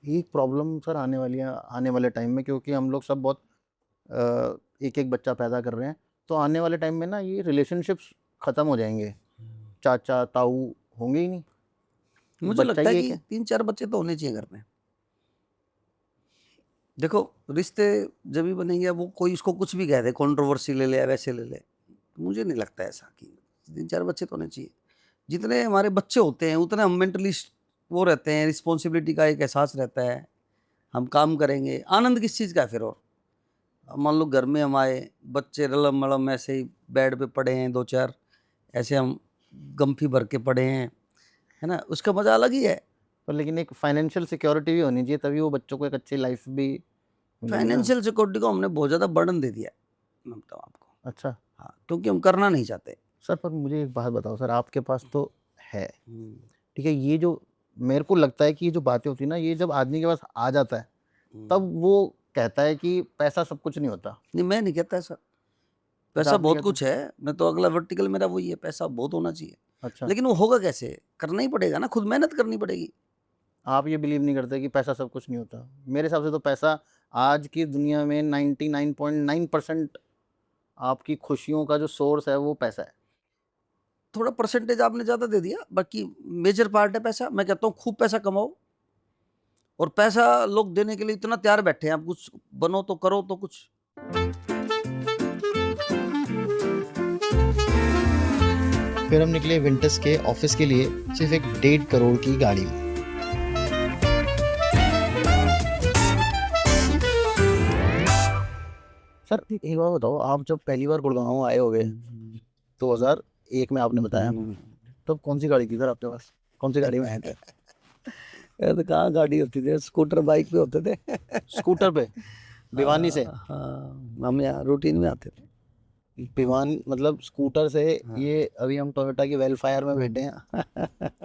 ये एक प्रॉब्लम सर आने वाली है आने वाले टाइम में, क्योंकि हम लोग सब बहुत एक एक बच्चा पैदा कर रहे हैं, तो आने वाले टाइम में ना ये रिलेशनशिप्स खत्म हो जाएंगे, चाचा ताऊ होंगे ही नहीं। मुझे बच्चा लगता ही है एक कि है। 3-4 बच्चे तो होने चाहिए घर में। देखो रिश्ते जब भी बनेंगे, वो कोई उसको कुछ भी कह दे, कंट्रोवर्सी ले ले या वैसे ले ले, तो मुझे नहीं लगता ऐसा कि 3-4 बच्चे तो होने चाहिए। जितने हमारे बच्चे होते हैं उतने हम मेंटली वो रहते हैं, रिस्पॉन्सिबिलिटी का एक एहसास रहता है, हम काम करेंगे। आनंद किस चीज़ का है फिर? और अब मान लो घर में हम आए, बच्चे रलम मलम ऐसे ही बेड पे पड़े हैं, 2-4 ऐसे हम गम्फी भर के पड़े हैं, है ना, उसका मजा अलग ही है। पर लेकिन एक फाइनेंशियल सिक्योरिटी भी होनी चाहिए, तभी वो बच्चों को एक अच्छी लाइफ भी मिलेगी ना। फाइनेंशियल सिक्योरिटी को हमने बहुत ज़्यादा बर्डन दे दिया है, मैं बताऊँ आपको। अच्छा हाँ, क्योंकि हम करना नहीं चाहते। सर, पर मुझे एक बात बताओ सर, आपके पास तो है, ठीक है, ये जो मेरे को लगता है कि ये जो बातें होती है ना, ये जब आदमी के पास आ जाता है तब वो कहता है कि पैसा सब कुछ नहीं होता। नहीं, मैं नहीं कहता ऐसा। पैसा आप नहीं बहुत कहते? कुछ है, मैं तो अगला वर्टिकल मेरा वही है, पैसा बहुत होना चाहिए। अच्छा, लेकिन वो होगा कैसे? करना ही पड़ेगा ना, खुद मेहनत करनी पड़ेगी। आप ये बिलीव नहीं करते कि पैसा सब कुछ नहीं होता? मेरे हिसाब से तो पैसा आज की दुनिया में 99.9% आपकी खुशियों का जो सोर्स है वो पैसा है। थोड़ा परसेंटेज आपने ज़्यादा दे दिया, बाकी मेजर पार्ट है पैसा। मैं कहता हूँ खूब पैसा कमाओ, और पैसा लोग देने के लिए इतना तैयार बैठे हैं, आप कुछ बनो तो करो तो कुछ। फिर हम निकले विंटर्स के ऑफिस के लिए सिर्फ एक 1.5 करोड़ की गाड़ी में। सर एक बात बताओ, आप जब पहली बार गुड़गांव आए होगे 2001 में आपने बताया, तब कौन सी गाड़ी थी सर आपके पास? कौन सी गाड़ी में आए थे? ये तो कहाँ गाड़ी होती थी, स्कूटर बाइक पे होते थे। स्कूटर पे? भिवानी से? हाँ, हम यहाँ रूटीन में आते थे। भिवानी मतलब स्कूटर से? हाँ। ये अभी हम टोयोटा की वेलफायर में बैठे हैं।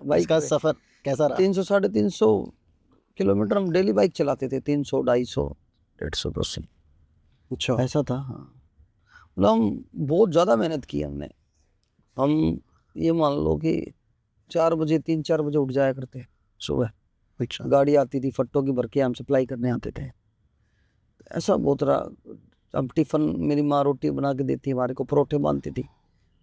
बाइक इसका पे सफर कैसा रहा? 300-350 किलोमीटर हम डेली बाइक चलाते थे, 300, 250, 150, 200 अच्छा, ऐसा था। हाँ, मतलब हम बहुत ज़्यादा मेहनत की हमने। हम ये मान लो कि 4 बजे 3-4 बजे उठ जाया करते सुबह। अच्छा, गाड़ी आती थी फट्टों की भर के, हम सप्लाई करने आते थे। ऐसा बहुत रहा। अब टिफ़िन मेरी माँ रोटी बना के देती, हमारे को परोठे बांधती थी,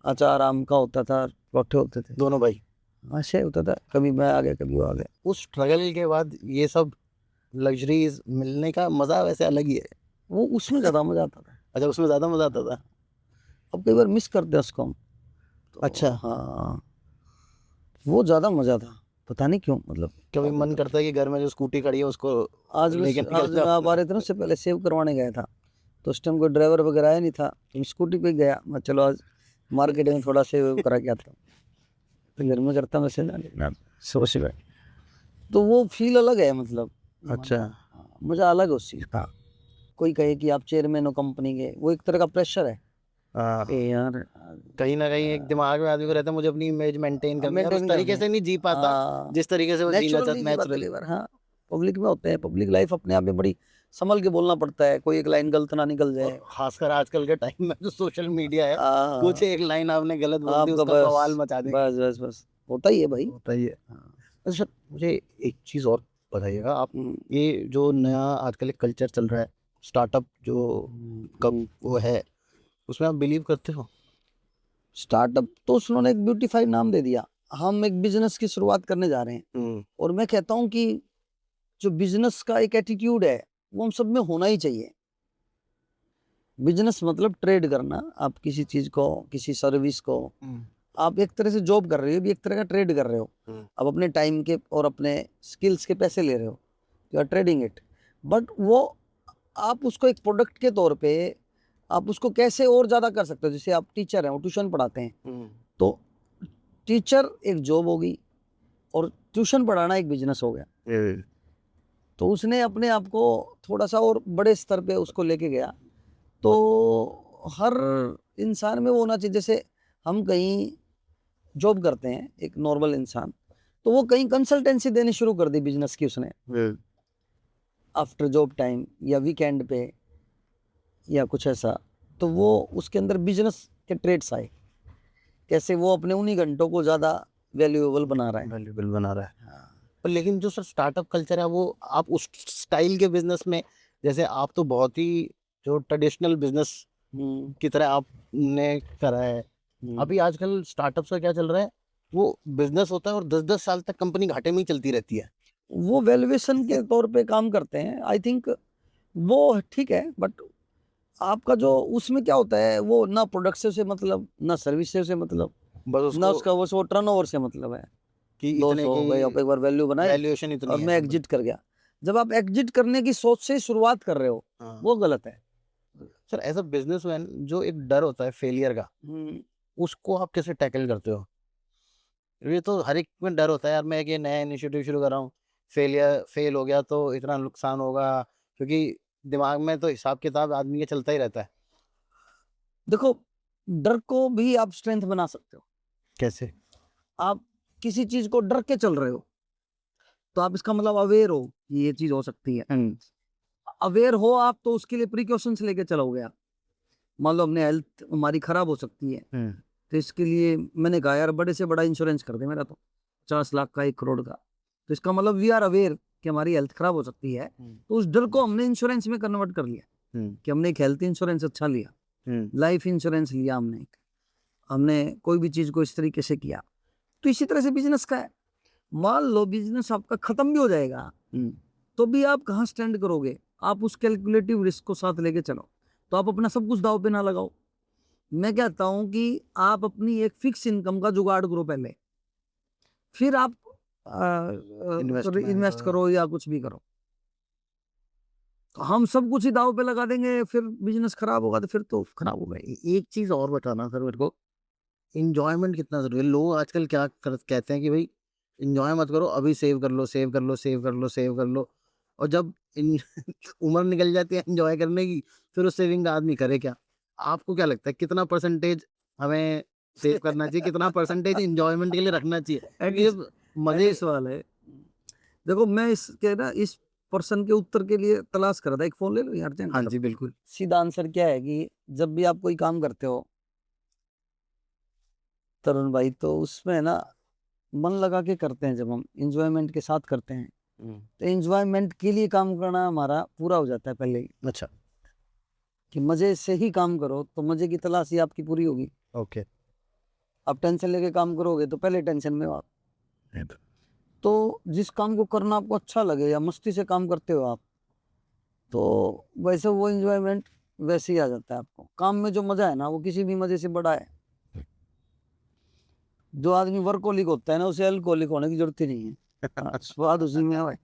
अचार आम का होता था, परोठे होते थे, दोनों भाई? ऐसे होता था। कभी मैं आ गया, कभी वो आ गया। उस स्ट्रगल के बाद ये सब लग्जरीज मिलने का मजा वैसे अलग ही है। वो उसमें ज़्यादा मज़ा आता था। अच्छा, उसमें ज्यादा मजा आता था? अब कई बार मिस करते हैं उसको हम। तो अच्छा। हाँ, वो ज़्यादा मज़ा था, पता नहीं क्यों। मतलब कभी मन करता है कि घर में जो स्कूटी खड़ी है उसको लेके निकल आज मैं आप आ रहे थे ना, उससे पहले सेव करवाने गया था, तो उस टाइम कोई ड्राइवर वगैरह आया नहीं था, तो मैं स्कूटी पे गया। मैं चलो आज मार्केट में थोड़ा सेव करा के आता हूँ, तो घर में करता वैसे सुबह सुबह। तो वो फील अलग है, मतलब अच्छा, मज़ा अलग है उस चीज़ का। कोई कहे कि आप चेयरमैन हो कंपनी के, वो एक तरह का प्रेशर है। ए यार, कहीं ना कहीं एक दिमाग में आदमी को रहता है मुझे अपनी इमेज मेंटेन करनी है, और उस maintain तरीके करनी से नहीं जी पाता जिस तरीके से वो जीना नेचुरली चाहता है, नेचुरल। नेचुरल। हाँ, पब्लिक में होते हैं, पब्लिक लाइफ अपने आप में बड़ी संभल के बोलना पड़ता है, कोई एक लाइन गलत ना निकल जाए। खासकर आजकल के टाइम में जो सोशल मीडिया है, हाँ, कुछ एक लाइन आपने गलत बोल दी आपका उसका बवाल मचा देंगे। बस बस बस होता ही है भाई। होता ही है। हाँ। अच्छा, मुझे एक चीज़ और बताइएगा आप, हम्म, ये जो नया आजकल एक कल्चर चल रहा है स्टार्टअप जो कब वो है, उसमें आप बिलीव करते हो? स्टार्टअप तो उन्होंने एक ब्यूटीफाई नाम दे दिया। हम एक बिजनेस की शुरुआत करने जा रहे हैं, और मैं कहता हूँ कि जो बिजनेस का एक एटीट्यूड है वो हम सब में होना ही चाहिए। बिजनेस मतलब ट्रेड करना। आप किसी चीज को, किसी सर्विस को, आप एक तरह से जॉब कर रहे हो, भी एक तरह का ट्रेड कर रहे हो। आप अपने टाइम के और अपने स्किल्स के पैसे ले रहे हो, you are trading it. But वो आप उसको एक प्रोडक्ट के तौर पे आप उसको कैसे और ज्यादा कर सकते हो। जैसे आप टीचर हैं, वो ट्यूशन पढ़ाते हैं, तो टीचर एक जॉब होगी और ट्यूशन पढ़ाना एक बिजनेस हो गया। तो उसने अपने आप को थोड़ा सा और बड़े स्तर पे उसको लेके गया। तो हर इंसान में वो होना चाहिए। जैसे हम कहीं जॉब करते हैं, एक नॉर्मल इंसान, तो वो कहीं कंसल्टेंसी देनी शुरू कर दी बिजनेस की उसने, आफ्टर जॉब टाइम या वीकेंड पे या कुछ ऐसा। तो वो उसके अंदर बिजनेस के ट्रेड्स आए, कैसे वो अपने उन्हीं घंटों को ज्यादा वैल्यूएबल बना रहा है। वैल्यूबल बना रहा है। पर लेकिन जो सर स्टार्टअप कल्चर है वो आप उस स्टाइल के बिजनेस में, जैसे आप तो बहुत ही जो ट्रेडिशनल बिजनेस की तरह आपने करा है। अभी आजकल स्टार्टअप्स का क्या चल रहा है, वो बिजनेस होता है और 10-10 साल तक कंपनी घाटे में ही चलती रहती है। वो वैल्यूएशन के तौर पे काम करते हैं। आई थिंक वो ठीक है, बट आपका जो उसमें क्या होता है, वो ना प्रोडक्ट से मतलब, ना सर्विस से मतलब, बस ना उसको उसका वो टर्नओवर से मतलब है। कि लॉस इतने हो गए, आप एक बार वैल्यू बनाए वैल्यूएशन इतनी और है मैं कंपनी। एग्जिट कर गया। जब आप एग्जिट करने की सोच से शुरुआत कर रहे हो, हाँ। वो गलत है। सर एज अ बिजनेसमैन जो एक डर होता है फेलियर का, उसको आप कैसे टैकल करते हो? ये तो हर एक में डर होता है यार, मैं एक ये नया इनिशिएटिव शुरू कर रहा हूँ, फेल हो गया तो इतना नुकसान होगा, क्योंकि दिमाग में तो हिसाब किताब आदमी के चलता ही रहता है। देखो, डर को भी आप स्ट्रेंथ बना सकते हो। कैसे? आप किसी चीज को डर के चल रहे हो, तो आप इसका मतलब अवेयर हो कि ये चीज हो सकती है। अवेयर हो आप, तो उसके लिए प्रिकॉशंस लेके चलोगे आप। मान लो हमने हेल्थ हमारी खराब हो सकती है, तो इसके लिए मैंने कहा यार बड़े से बड़ा इंश्योरेंस कर दे मेरा, तो 50 लाख का, 1 करोड़ का। तो इसका मतलब वी आर अवेयर कि हमारी हेल्थ खराब हो सकती है, तो उस डर को हमने इंश्योरेंस में कन्वर्ट कर लिया कि हमने एक हेल्थ इंश्योरेंस अच्छा लिया, लाइफ इंश्योरेंस लिया हमने कोई भी चीज को इस तरीके से किया। तो इसी तरह से बिजनेस का है। मान लो बिजनेस आपका खत्म भी हो जाएगा, तो भी आप कहाँ स्टैंड करोगे? आप उस कैलकुलेटिव रिस्क को साथ लेके चलो, तो आप अपना सब कुछ दाव पे ना लगाओ। मैं कहता हूं कि आप अपनी एक फिक्स इनकम का जुगाड़ करो पहले, फिर आप इन्वेस्ट करो या कुछ भी करो। तो हम सब कुछ ही दाव पे लगा देंगे, फिर बिजनेस खराब होगा तो फिर तो खराब होगा ही। एक चीज और बताना सर मेरे को, इंजॉयमेंट कितना जरूरी है? लोग आजकल क्या कहते हैं कि भाई इंजॉय मत करो, अभी सेव कर लो, सेव कर लो, सेव कर लो, सेव कर लो, और जब उम्र निकल जाती है एंजॉय करने की, फिर उस सेविंग का आदमी करे क्या? आपको क्या लगता है कितना परसेंटेज हमें सेव करना चाहिए, कितना परसेंटेज इंजॉयमेंट के लिए रखना चाहिए? ये मजे सवाल है। देखो, मैं इसके ना इस पर्सन के उत्तर के लिए तलाश कर रहा था। एक फोन ले लो यार। हाँ जी बिल्कुल। सीधा आंसर क्या है कि जब भी आप कोई काम करते हो तरुण भाई, तो उसमें ना मन लगा के करते हैं। जब हम इंजॉयमेंट के साथ करते हैं, तो इंजॉयमेंट के लिए काम करना हमारा पूरा हो जाता है पहले ही। अच्छा। कि मजे से ही काम करो, तो मजे की तलाश ही आपकी पूरी होगी। ओके। आप टेंशन लेके काम करोगे तो पहले टेंशन में हो आप। तो जिस काम को करना आपको अच्छा लगे या मस्ती से काम करते हो आप, तो वैसे वो इंजॉयमेंट वैसे ही आ जाता है आपको। काम में जो मजा है ना, वो किसी भी मजे से बड़ा है। जो आदमी वर्कोलिक होता है ना, उसे अल्कोहलिक होने की जरूरत ही नहीं है। हाँ, स्वाद उसी में है भाई।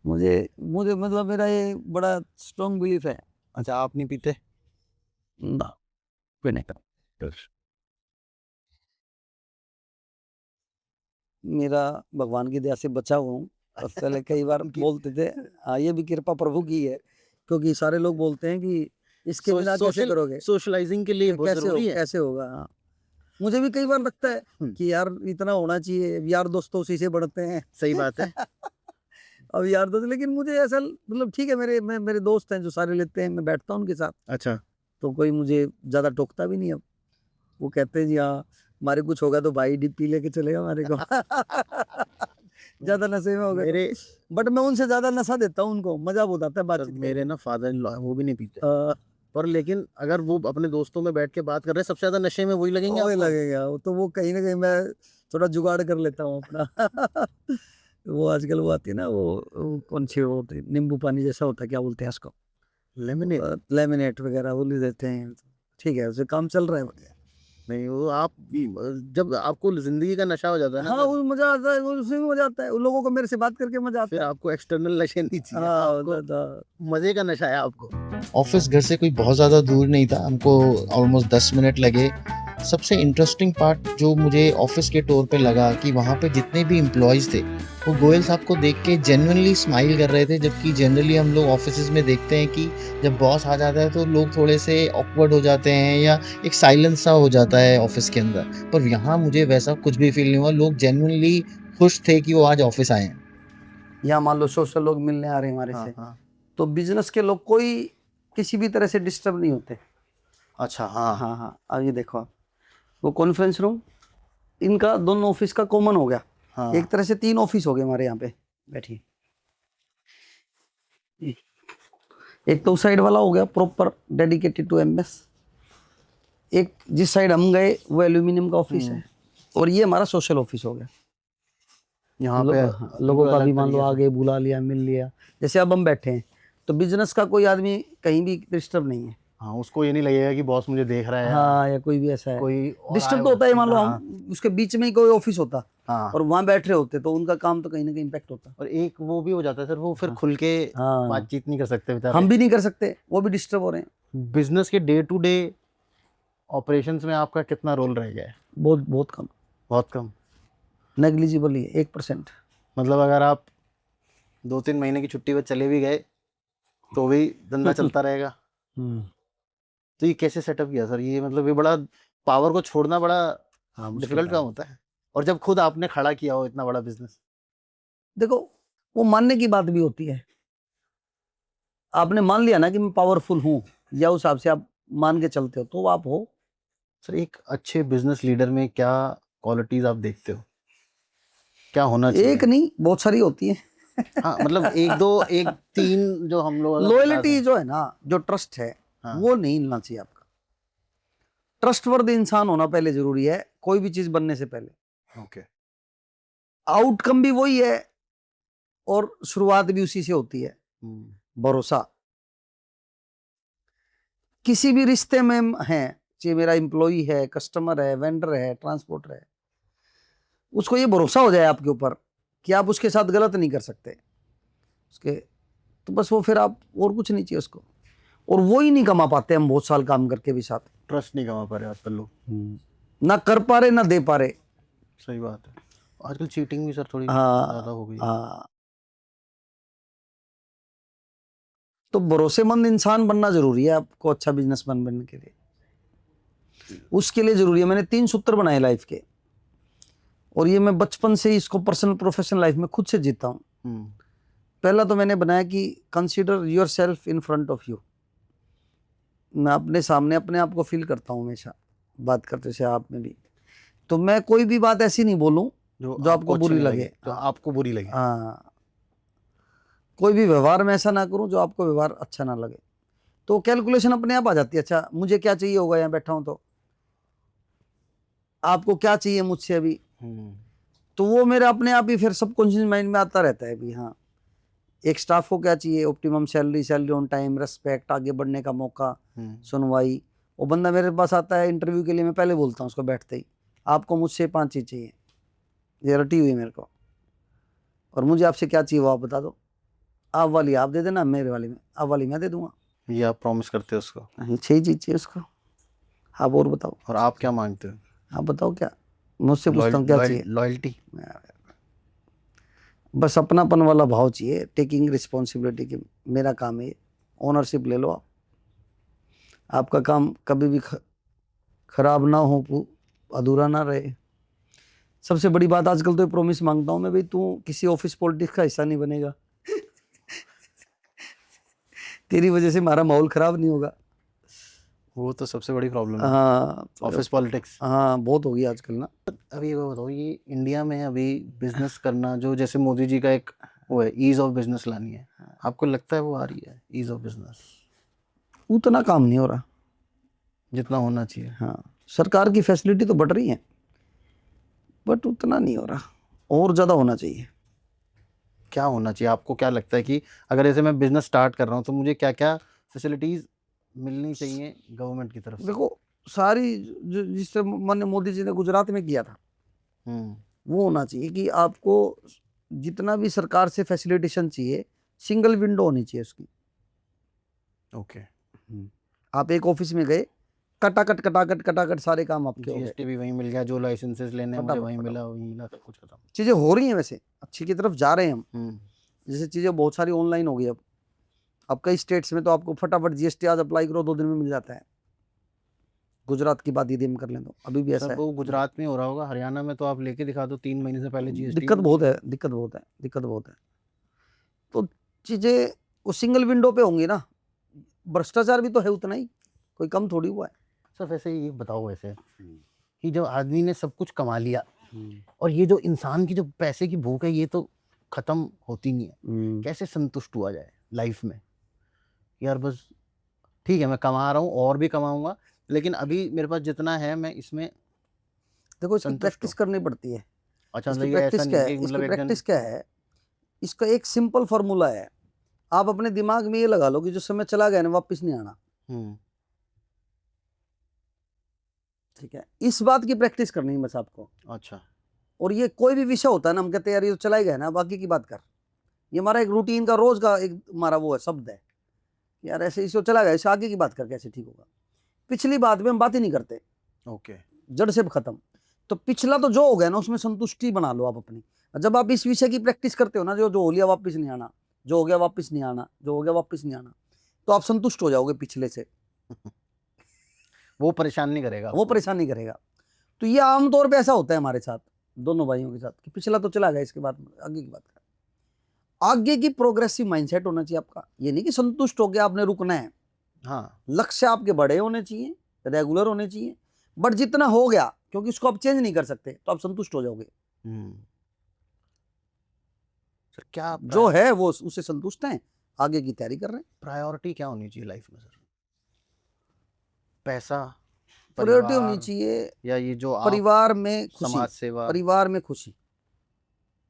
मुझे मुझे मतलब मेरा ये बड़ा स्ट्रॉन्ग बिलीफ है। अच्छा, आप नहीं पीते? ना, कोई नहीं। मेरा भगवान की दया से बचा हुआ हूँ। और पहले कई बार बोलते थे, हाँ ये भी कृपा प्रभु की है, क्योंकि सारे लोग बोलते हैं कि इसके बिना कैसे करोगे, सोशलाइजिंग के लिए बहुत जरूरी है। कैसे होगा। हाँ, मुझे भी कई बार लगता है कि यार इतना होना चाहिए, यार दोस्तों उसी से बढ़ते हैं। सही बात है। अब यार दोस्त, लेकिन मुझे ऐसा मतलब ठीक है, मेरे दोस्त हैं जो सारे लेते हैं, मैं बैठता हूँ उनके साथ, अच्छा। तो कोई मुझे ज्यादा टोकता भी नहीं। अब वो कहते हैं जी हाँ, हमारे कुछ होगा तो भाई डिप्पी लेके चलेगा हमारे को। ज्यादा नशे में हो गए मेरे बट मैं उनसे ज्यादा नशा देता हूँ उनको, मजा बहुत आता है बातचीत मेरे ना फादर इन लॉ वो भी नहीं पीते, करने। पर लेकिन अगर वो अपने दोस्तों में बैठ के बात कर रहे हैं, सबसे ज्यादा नशे में वही लगेंगे वही आपको? लगेगा वो, तो वो कहीं ना कहीं मैं थोड़ा जुगाड़ कर लेता हूँ अपना। वो आजकल वो आती है ना, वो कौन सी वो होती है, नींबू पानी जैसा होता है, क्या बोलते हैं उसको, लेमिनेट वगैरह वो ले देते हैं। ठीक है, उससे काम चल रहा है बढ़िया। नहीं वो आप जब आपको जिंदगी का नशा हो जाता है ना, हाँ, वो मजा आता है, वो उसमें भी मजा आता है, उन लोगों को मेरे से बात करके मजा फिर आता है। आपको एक्सटर्नल नशे नहीं चाहिए, हाँ, आपको मजे का नशा है आपको। ऑफिस घर से कोई बहुत ज़्यादा दूर नहीं था, हमको ऑलमोस्ट 10 मिनट लगे। सबसे इंटरेस्टिंग पार्ट जो मुझे ऑफिस के टूर पे लगा कि वहाँ पे जितने भी एम्प्लॉयज़ थे वो गोयल साहब को देख के जेन्युइनली स्माइल कर रहे थे, जबकि जनरली हम लोग ऑफिसेज में देखते हैं कि जब बॉस आ जाता है तो लोग थोड़े से ऑकवर्ड हो जाते हैं या एक साइलेंस सा हो जाता है ऑफिस के अंदर। पर यहाँ मुझे वैसा कुछ भी फील नहीं हुआ, लोग जेन्युइनली खुश थे कि वो आज ऑफिस आए हैं। या मान लो सोशल लोग मिलने आ रहे हैं हमारे से, हाँ। तो बिजनेस के लोग कोई किसी भी तरह से डिस्टर्ब नहीं होते। अच्छा, हाँ हाँ हाँ, अब ये देखो आप, वो कॉन्फ्रेंस रूम इनका दोनों ऑफिस का कॉमन हो गया। हाँ। एक तरह से 3 ऑफिस हो गए हमारे यहाँ पे। बैठिए, एक तो उस साइड वाला हो गया प्रॉपर डेडिकेटेड टू एमएस। एक जिस साइड हम गए वो एल्यूमिनियम का ऑफिस है, और ये हमारा सोशल ऑफिस हो गया। यहाँ पे लोगों का अलग भी मान लो तरीके से। आगे बुला लिया, मिल लिया, जैसे अब हम बैठे हैं, तो बिजनेस का कोई आदमी कहीं भी डिस्टर्ब नहीं है। हाँ, उसको ये नहीं लगेगा कि बॉस मुझे देख रहा है, हाँ, या कोई भी ऐसा है कोई और डिस्टर्ब आया तो होता है। मान लो हाँ, हम उसके बीच में ही कोई ऑफिस होता हाँ। और वहां बैठ रहे होते, तो उनका काम तो कहीं ना कहीं इम्पैक्ट होता। और एक वो भी हो जाता है सर, वो फिर हाँ। खुल के हाँ, बातचीत नहीं कर सकते बेचारे। हम भी नहीं कर सकते, वो भी डिस्टर्ब हो रहे हैं। बिजनेस के डे टू डे ऑपरेशंस में आपका कितना रोल रह गया है? बहुत बहुत कम, बहुत कम। नेग्लिजिबल ही है, 1%। मतलब अगर आप 2-3 महीने की छुट्टी पर चले भी गए तो भी धंधा चलता रहेगा। तो ये कैसे सेटअप किया सर? ये मतलब ये बड़ा पावर को छोड़ना बड़ा डिफिकल्ट काम होता है, और जब खुद आपने खड़ा किया हो इतना बड़ा बिजनेस। देखो, वो मानने की बात भी होती है। आपने मान लिया ना कि मैं पावरफुल हूँ, या उस हिसाब से आप मान के चलते हो, तो आप हो। सर एक अच्छे बिजनेस लीडर में क्या क्वालिटीज आप देखते हो, क्या होना चाहिए? एक नहीं, बहुत सारी होती है। हाँ, मतलब एक 3 जो हम लोग लॉयल्टी जो है ना, जो ट्रस्ट है, हाँ। वो नहीं हिलना चाहिए आपका। ट्रस्टवर्दी इंसान होना पहले जरूरी है, कोई भी चीज बनने से पहले। ओके। आउटकम भी वही है और शुरुआत भी उसी से होती है, भरोसा। किसी भी रिश्ते में है, चाहे मेरा एम्प्लॉई है, कस्टमर है, वेंडर है, ट्रांसपोर्टर है, उसको ये भरोसा हो जाए आपके ऊपर कि आप उसके साथ गलत नहीं कर सकते उसके, तो बस वो फिर आप, और कुछ नहीं चाहिए उसको। और वो ही नहीं कमा पाते हम बहुत साल काम करके भी साथ, ट्रस्ट नहीं कमा पा रहे आजकल लोग। ना कर पा रहे ना दे पा रहे। सही बात है। आजकल चीटिंग भी सर थोड़ी हाँ, ज्यादा हो गई है। हाँ, तो भरोसेमंद इंसान बनना जरूरी है आपको अच्छा बिजनेसमैन बनने के लिए। उसके लिए जरूरी है, मैंने 3 सूत्र बनाए लाइफ के, और ये मैं बचपन से ही इसको पर्सनल प्रोफेशनल लाइफ में खुद से जीता हूँ। पहला तो मैंने बनाया कि consider your self in front of you. मैं अपने सामने अपने आप को फील करता हूँ हमेशा, बात करते से आप में भी। तो मैं कोई भी बात ऐसी नहीं बोलूं जो आपको बुरी लगे, जो आपको बुरी लगे। हाँ, कोई भी व्यवहार में ऐसा ना करूं जो आपको व्यवहार अच्छा ना लगे। तो कैलकुलेशन अपने आप आ जाती है, अच्छा मुझे क्या चाहिए होगा, यहाँ बैठा हूं तो आपको क्या चाहिए मुझसे अभी, तो वो मेरा अपने आप ही फिर सबकॉन्शियस माइंड में आता रहता है भी। हाँ, एक स्टाफ को क्या चाहिए, optimum salary, salary on time, respect, आगे बढ़ने का मौका, सुनवाई। वो बंदा मेरे पास आता है इंटरव्यू के लिए, मैं पहले बोलता हूँ उसको बैठते ही, आपको मुझसे 5 चीज़ चाहिए, ये रटी हुई मेरे को, और मुझे आपसे क्या चाहिए वो आप बता दो। आप वाली आप दे देना, मेरे वाली में आप वाली मैं दे दूंगा। ये आप प्रॉमिस करते हो उसको? 6 चीज़ चाहिए उसको, आप और बताओ। और आप क्या मांगते हो? आप बताओ क्या, मुझसे पूछता हूँ क्या चाहिए। लॉयल्टी। बस अपनापन वाला भाव चाहिए, टेकिंग रिस्पॉन्सिबिलिटी की, मेरा काम है, ओनरशिप ले लो आप। आपका काम कभी भी खराब ना हो, अधूरा ना रहे। सबसे बड़ी बात आजकल तो ये प्रॉमिस मांगता हूँ मैं, भाई तू किसी ऑफिस पॉलिटिक्स का हिस्सा नहीं बनेगा। तेरी वजह से हमारा माहौल खराब नहीं होगा। वो तो सबसे बड़ी प्रॉब्लम है, हाँ, ऑफिस पॉलिटिक्स। हाँ, बहुत होगी आजकल ना। अभी ये बताओ, ये इंडिया में अभी बिजनेस करना, जो जैसे मोदी जी का एक वो है, ईज ऑफ बिजनेस लानी है, आपको लगता है वो आ रही है ईज ऑफ बिजनेस? उतना काम नहीं हो रहा जितना होना चाहिए। हाँ, सरकार की फैसिलिटी तो बढ़ रही है, बट उतना नहीं हो रहा, और ज़्यादा होना चाहिए। क्या होना चाहिए? आपको क्या लगता है कि अगर जैसे मैं बिजनेस स्टार्ट कर रहा हूँ तो मुझे क्या क्या फैसिलिटीज मिलनी चाहिए गवर्नमेंट की तरफ से। देखो सारी जिससे माननीय मोदी जी ने गुजरात में किया था वो होना चाहिए कि आपको जितना भी सरकार से फैसिलिटेशन चाहिए सिंगल विंडो होनी चाहिए उसकी। ओके। आप एक ऑफिस में गए कटाकट सारे काम आपके हो गए। जीएसटी भी वहीं मिल गया, जो लाइसेंसेस लेने हैं मुझे फटाफट, वहीं फटाफट। मिला, वहीं मिला, सब कुछ खत्म। चीजें हो रही हैं वैसे अच्छी की तरफ जा रहे हैं हम। जैसे चीजें बहुत सारी ऑनलाइन हो गई अब कई स्टेट्स में तो आपको फटाफट जीएसटी आज अप्लाई करो 2 दिन में मिल जाता है। गुजरात की बात यदि हम कर लें तो अभी भी ऐसा सर है। वो गुजरात में हो रहा होगा, हरियाणा में तो आप लेके दिखा दो 3 महीने से पहले जीएसटी। दिक्कत बहुत है। तो चीजें वो सिंगल विंडो पे होंगी ना। भ्रष्टाचार भी तो है उतना ही, कोई कम थोड़ी हुआ है। सर वैसे ये बताओ वैसे कि जब आदमी ने सब कुछ कमा लिया और ये जो इंसान की जो पैसे की भूख है ये तो खत्म होती नहीं है, कैसे संतुष्ट हुआ जाए लाइफ में? यार बस ठीक है मैं कमा रहा हूँ और भी कमाऊंगा, लेकिन अभी मेरे पास जितना है मैं इसमें देखो इसकी संतुष्ट प्रैक्टिस करनी पड़ती है। अच्छा इसकी मतलब ये ऐसा प्रैक्टिस नहीं क्या है है? कि इसकी मतलब एक दिन प्रैक्टिस क्या है? इसका एक सिंपल फॉर्मूला है। आप अपने दिमाग में ये लगा लो कि जो समय चला गया ना वापस नहीं आना। ठीक है, इस बात की प्रैक्टिस करनी है बस आपको। अच्छा और ये कोई भी विषय होता है ना, हम कहते हैं यार ये तो चला ही गया ना, बाकी की बात कर। ये हमारा एक रूटीन का रोज का एक हमारा वो है शब्द है, यार ऐसे इसे चला गया, इसे आगे की बात कर कैसे ठीक होगा। पिछली बात में हम बात ही नहीं करते। ओके। जड़ से खत्म। तो पिछला तो जो हो गया ना उसमें संतुष्टि बना लो आप अपनी। जब आप इस विषय की प्रैक्टिस करते हो ना, जो जो हो लिया वापस नहीं आना, जो हो गया वापस नहीं आना, जो हो गया वापस नहीं आना, तो आप संतुष्ट हो जाओगे पिछले से। वो परेशान नहीं करेगा वो आपको। परेशान नहीं करेगा। तो ये आमतौर पे ऐसा होता है हमारे साथ, दोनों भाइयों के साथ, कि पिछला तो चला गया, इसके बाद आगे की बात कर। आगे की प्रोग्रेसिव माइंडसेट होना चाहिए आपका। ये नहीं कि संतुष्ट हो गया आपने रुकना है। हाँ लक्ष्य आपके बड़े होने चाहिए, रेगुलर होने चाहिए। बट जितना हो गया, क्योंकि उसको आप चेंज नहीं कर सकते, तो आप संतुष्ट हो जाओगे। सर क्या जो है वो उससे संतुष्ट हैं, आगे की तैयारी कर रहे हैं। प्रायोरिटी क्या होनी चाहिए लाइफ में सर? पैसा, प्रायोरिटी होनी परिवार, चाहिए या ये जो आप परिवार में खुशी, समाज सेवा परिवार में खुशी,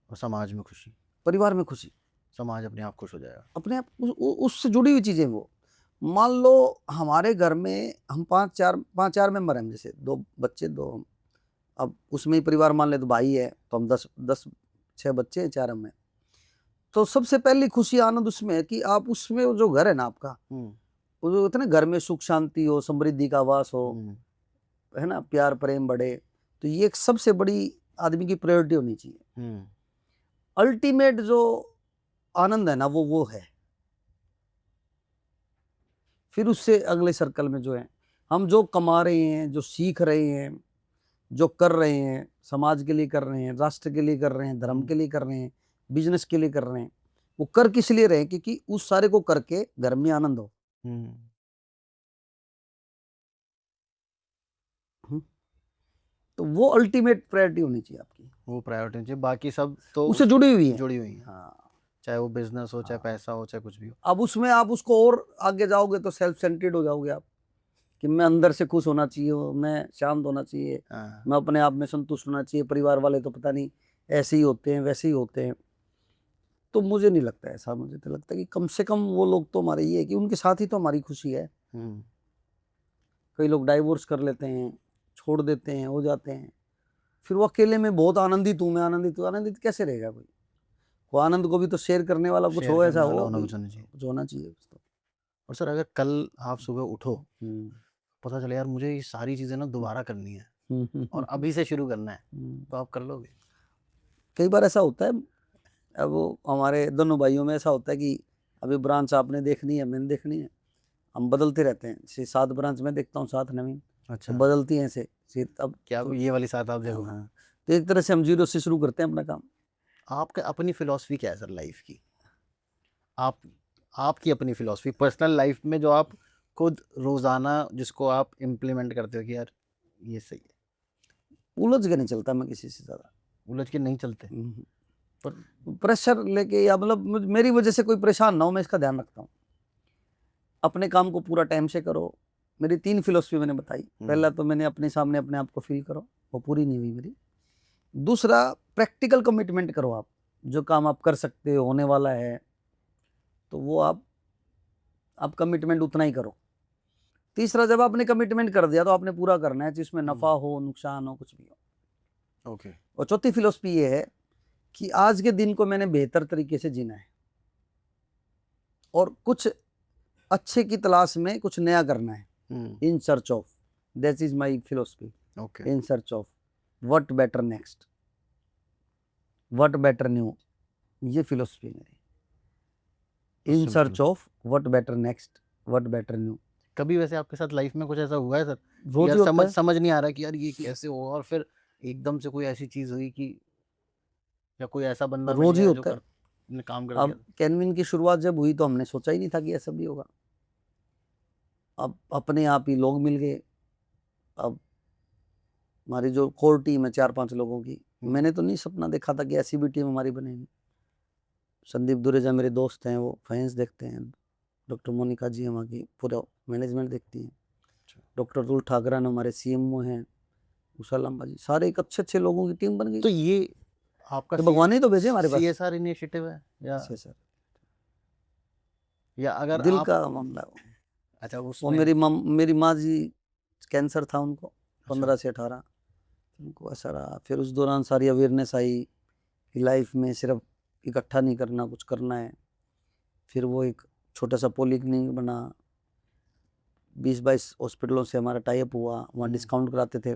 और समाज में खुशी। परिवार में खुशी, समाज अपने आप खुश हो जाएगा। अपने आप उससे जुड़ी हुई चीजें। वो मान लो हमारे घर में हम पांच चार मेंबर हैं, जैसे 2 बच्चे 2 हम। अब उसमें ही परिवार मान ले तो भाई है, तो हम 10 6 बच्चे हैं, 4 हम हैं। तो सबसे पहली खुशी आनंद उसमें है कि आप उसमें जो घर है ना आपका, वो जो इतने घर में सुख शांति हो, समृद्धि का वास हो, है ना, प्यार प्रेम बढ़े। तो ये एक सबसे बड़ी आदमी की प्रायोरिटी होनी चाहिए। अल्टीमेट जो आनंद है ना वो है। फिर उससे अगले सर्कल में जो है, हम जो कमा रहे हैं, जो सीख रहे हैं, जो कर रहे हैं, समाज के लिए कर रहे हैं, राष्ट्र के लिए कर रहे हैं, धर्म के लिए कर रहे हैं, बिजनेस के लिए कर रहे हैं, वो कर किस लिए रहे हैं? क्योंकि उस सारे को करके घर में आनंद हो। तो वो अल्टीमेट प्रायोरिटी होनी चाहिए आपकी। वो प्रायोरिटी चाहिए, बाकी सब तो उससे जुड़ी हुई है। जुड़ी हुई है। हाँ, चाहे वो बिजनेस हो, चाहे हाँ। पैसा हो, चाहे कुछ भी हो। अब उसमें आप उसको और आगे जाओगे तो सेल्फ सेंटर्ड हो जाओगे आप, कि मैं अंदर से खुश होना चाहिए, मैं शांत होना चाहिए, मैं अपने आप में संतुष्ट होना चाहिए। परिवार वाले तो पता नहीं ऐसे ही होते हैं, वैसे ही होते हैं। तो मुझे नहीं लगता ऐसा। मुझे तो लगता है कि कम से कम वो लोग तो हमारे ये है कि उनके साथ ही तो हमारी खुशी है। कई लोग डाइवोर्स कर लेते हैं, छोड़ देते हैं, हो जाते हैं, फिर वो अकेले में बहुत आनंदित हूँ मैं, आनंदित हूँ। आनंदित कैसे रहेगा कोई? वो आनंद को भी तो शेयर करने वाला कुछ हो, ऐसा हो, कुछ होना चाहिए। और सर अगर कल आप सुबह उठो, पता चले यार मुझे ये सारी चीजें ना दोबारा करनी है और अभी से शुरू करना है, तो आप कर लोगे? कई बार ऐसा होता है। अब वो हमारे दोनों भाइयों में ऐसा होता है कि अभी ब्रांच आपने देखनी है, मैंने देखनी है, हम बदलते रहते हैं। 7 ब्रांच में देखता हूँ, 7 नवीन। अच्छा। तो बदलती हैं ऐसे। अब क्या तो, ये वाली साथ आप देखो? हाँ, तो एक तरह से हम 0 से शुरू करते हैं अपना काम। आपका अपनी फिलॉसफी क्या है सर लाइफ की? आपकी अपनी फिलॉसफी पर्सनल लाइफ में जो आप खुद रोजाना जिसको आप इम्प्लीमेंट करते हो कि यार ये सही है। उलझ के नहीं चलता मैं किसी से ज़्यादा। उलझ के नहीं चलते? पर प्रेशर लेके या मतलब मेरी वजह से कोई परेशान ना हो, मैं इसका ध्यान रखता हूँ। अपने काम को पूरा टाइम से करो। मेरी 3 फिलॉसफी मैंने बताई। पहला तो मैंने अपने सामने अपने आप को फील करो, वो पूरी नहीं हुई मेरी। दूसरा, प्रैक्टिकल कमिटमेंट करो। आप जो काम आप कर सकते हो, होने वाला है, तो वो आप आप कमिटमेंट उतना ही करो। तीसरा, जब आपने कमिटमेंट कर दिया तो आपने पूरा करना है, जिसमें नफा हो नुकसान हो कुछ भी हो। ओके। और चौथी फिलोसफी ये है कि आज के दिन को मैंने बेहतर तरीके से जीना है और कुछ अच्छे की तलाश में कुछ नया करना है। In search of, that is my philosophy, okay. In search of what better next, what better new, ये फिलोसफी मेरी। In search of what better next, what better new. कभी वैसे आपके साथ लाइफ में कुछ ऐसा हुआ है सर, रोज यार ही होता है। समझ नहीं आ रहा कि यार ये कैसे हो, और फिर एकदम से कोई ऐसी चीज हुई कि, या कोई ऐसा बंदा मिल रोज ही गया जो होता है। ने काम कर अब दिया? कैनविन की शुरुआत जब हुई तो हमने सोचा ही नहीं था कि ऐसा भी होगा। अब अपने आप ही लोग मिल गए। अब हमारी जो कोर टीम है 4-5 लोगों की, मैंने तो नहीं सपना देखा था कि ऐसी भी टीम हमारी बनेगी। संदीप दुरेजा मेरे दोस्त हैं, वो फाइनेंस देखते हैं। डॉक्टर मोनिका जी वहाँ की पूरा मैनेजमेंट देखती हैं। डॉक्टर रुल ठाकरान हमारे CMO हैं। उषा लांबा जी, सारे एक अच्छे लोगों की टीम बन गई। तो ये आपका तो भगवान ही तो भेजे हमारे पास। CSR इनिशिएटिव है या सर या अगर दिल आप, का मामला है वो। अच्छा वो उसमें मेरी माँ जी कैंसर था उनको 15 से 18, उनको ऐसा रहा। फिर उस दौरान सारी अवेयरनेस आई कि लाइफ में सिर्फ इकट्ठा नहीं करना, कुछ करना है। फिर वो एक छोटा सा पॉलीक्लिनिक बना, 20-22 हॉस्पिटलों से हमारा टाइप हुआ। वहाँ डिस्काउंट कराते थे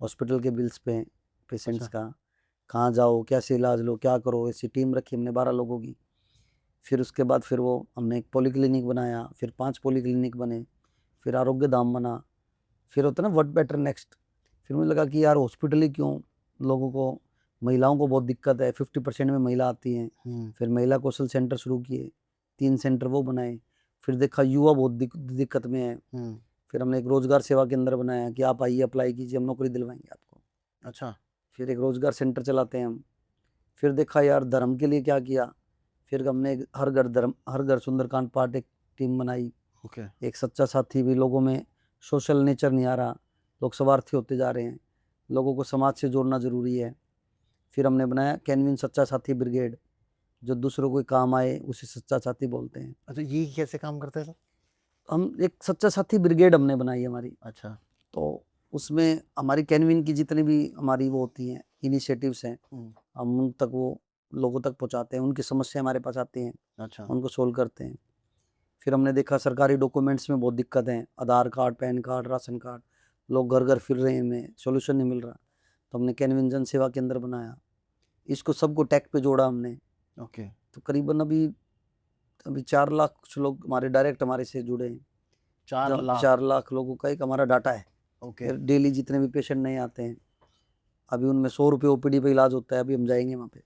हॉस्पिटल के बिल्स पे पेशेंट्स का। कहाँ जाओ, कैसे इलाज लो, क्या करो, ऐसी टीम रखी हमने 12 लोगों की। फिर उसके बाद फिर वो हमने एक पॉलीक्लिनिक बनाया, फिर 5 पॉलीक्लिनिक बने, फिर आरोग्य धाम बना। फिर होता ना व्हाट बेटर नेक्स्ट। फिर मुझे लगा कि यार हॉस्पिटल ही क्यों, लोगों को, महिलाओं को बहुत दिक्कत है, 50% में महिला आती हैं। फिर महिला कौशल सेंटर शुरू किए, 3 सेंटर वो बनाए। फिर देखा युवा बहुत दिक्कत में है। फिर हमने एक रोजगार सेवा केंद्र बनाया कि आप आइए, अप्लाई कीजिए, हम नौकरी दिलवाएंगे आपको। अच्छा। फिर एक रोजगार सेंटर चलाते हैं हम। फिर देखा यार धर्म के लिए क्या किया, फिर हमने हर घर सुंदरकांड पाठ एक टीम बनाई। ओके। एक सच्चा साथी भी, लोगों में सोशल नेचर नहीं आ रहा, लोग स्वार्थी होते जा रहे हैं, लोगों को समाज से जोड़ना जरूरी है। फिर हमने बनाया कैनविन सच्चा साथी ब्रिगेड, जो दूसरों को काम आए उसे सच्चा साथी बोलते हैं। अच्छा, ये कैसे काम करते हैं सर? हम एक सच्चा साथी ब्रिगेड हमने बनाई हमारी। अच्छा। तो उसमें हमारी कैनविन की जितनी भी हमारी वो होती हैं इनिशिएटिव्स हैं, हम उन तक वो लोगों तक पहुंचाते हैं। उनकी समस्या हमारे पास आती हैं, अच्छा। उनको सोल्व करते हैं। फिर हमने देखा सरकारी डॉक्यूमेंट्स में बहुत दिक्कत है, Aadhaar card, PAN card, ration card, लोग घर घर फिर रहे हैं, इनमें सोल्यूशन नहीं मिल रहा। तो हमने कैनविन जन सेवा केंद्र बनाया, इसको सबको टैग पे जोड़ा हमने। ओके। तो करीबन अभी 4 लाख कुछ लोग हमारे डायरेक्ट हमारे से जुड़े हैं। 4 लाख लोगों का एक हमारा डाटा है। ओके। डेली जितने भी पेशेंट नए आते हैं, अभी उनमें 100 रुपये OPD पे इलाज होता है। अभी हम जाएंगे वहाँ पे,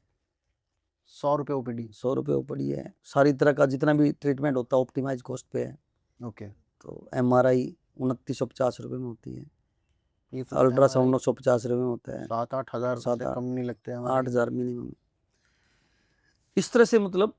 100 रुपये OPD? 100 रुपये OPD है। सारी तरह का जितना भी ट्रीटमेंट होता है ऑप्टिमाइज कॉस्ट पे है। ओके। तो MRI 2950 रुपये में होती है, ये तो अल्ट्रासाउंड 950 रुपये में होता है, 7-8 हज़ार से कम नहीं लगते हैं हमारे। 8,000 मिनिमम। इस तरह से मतलब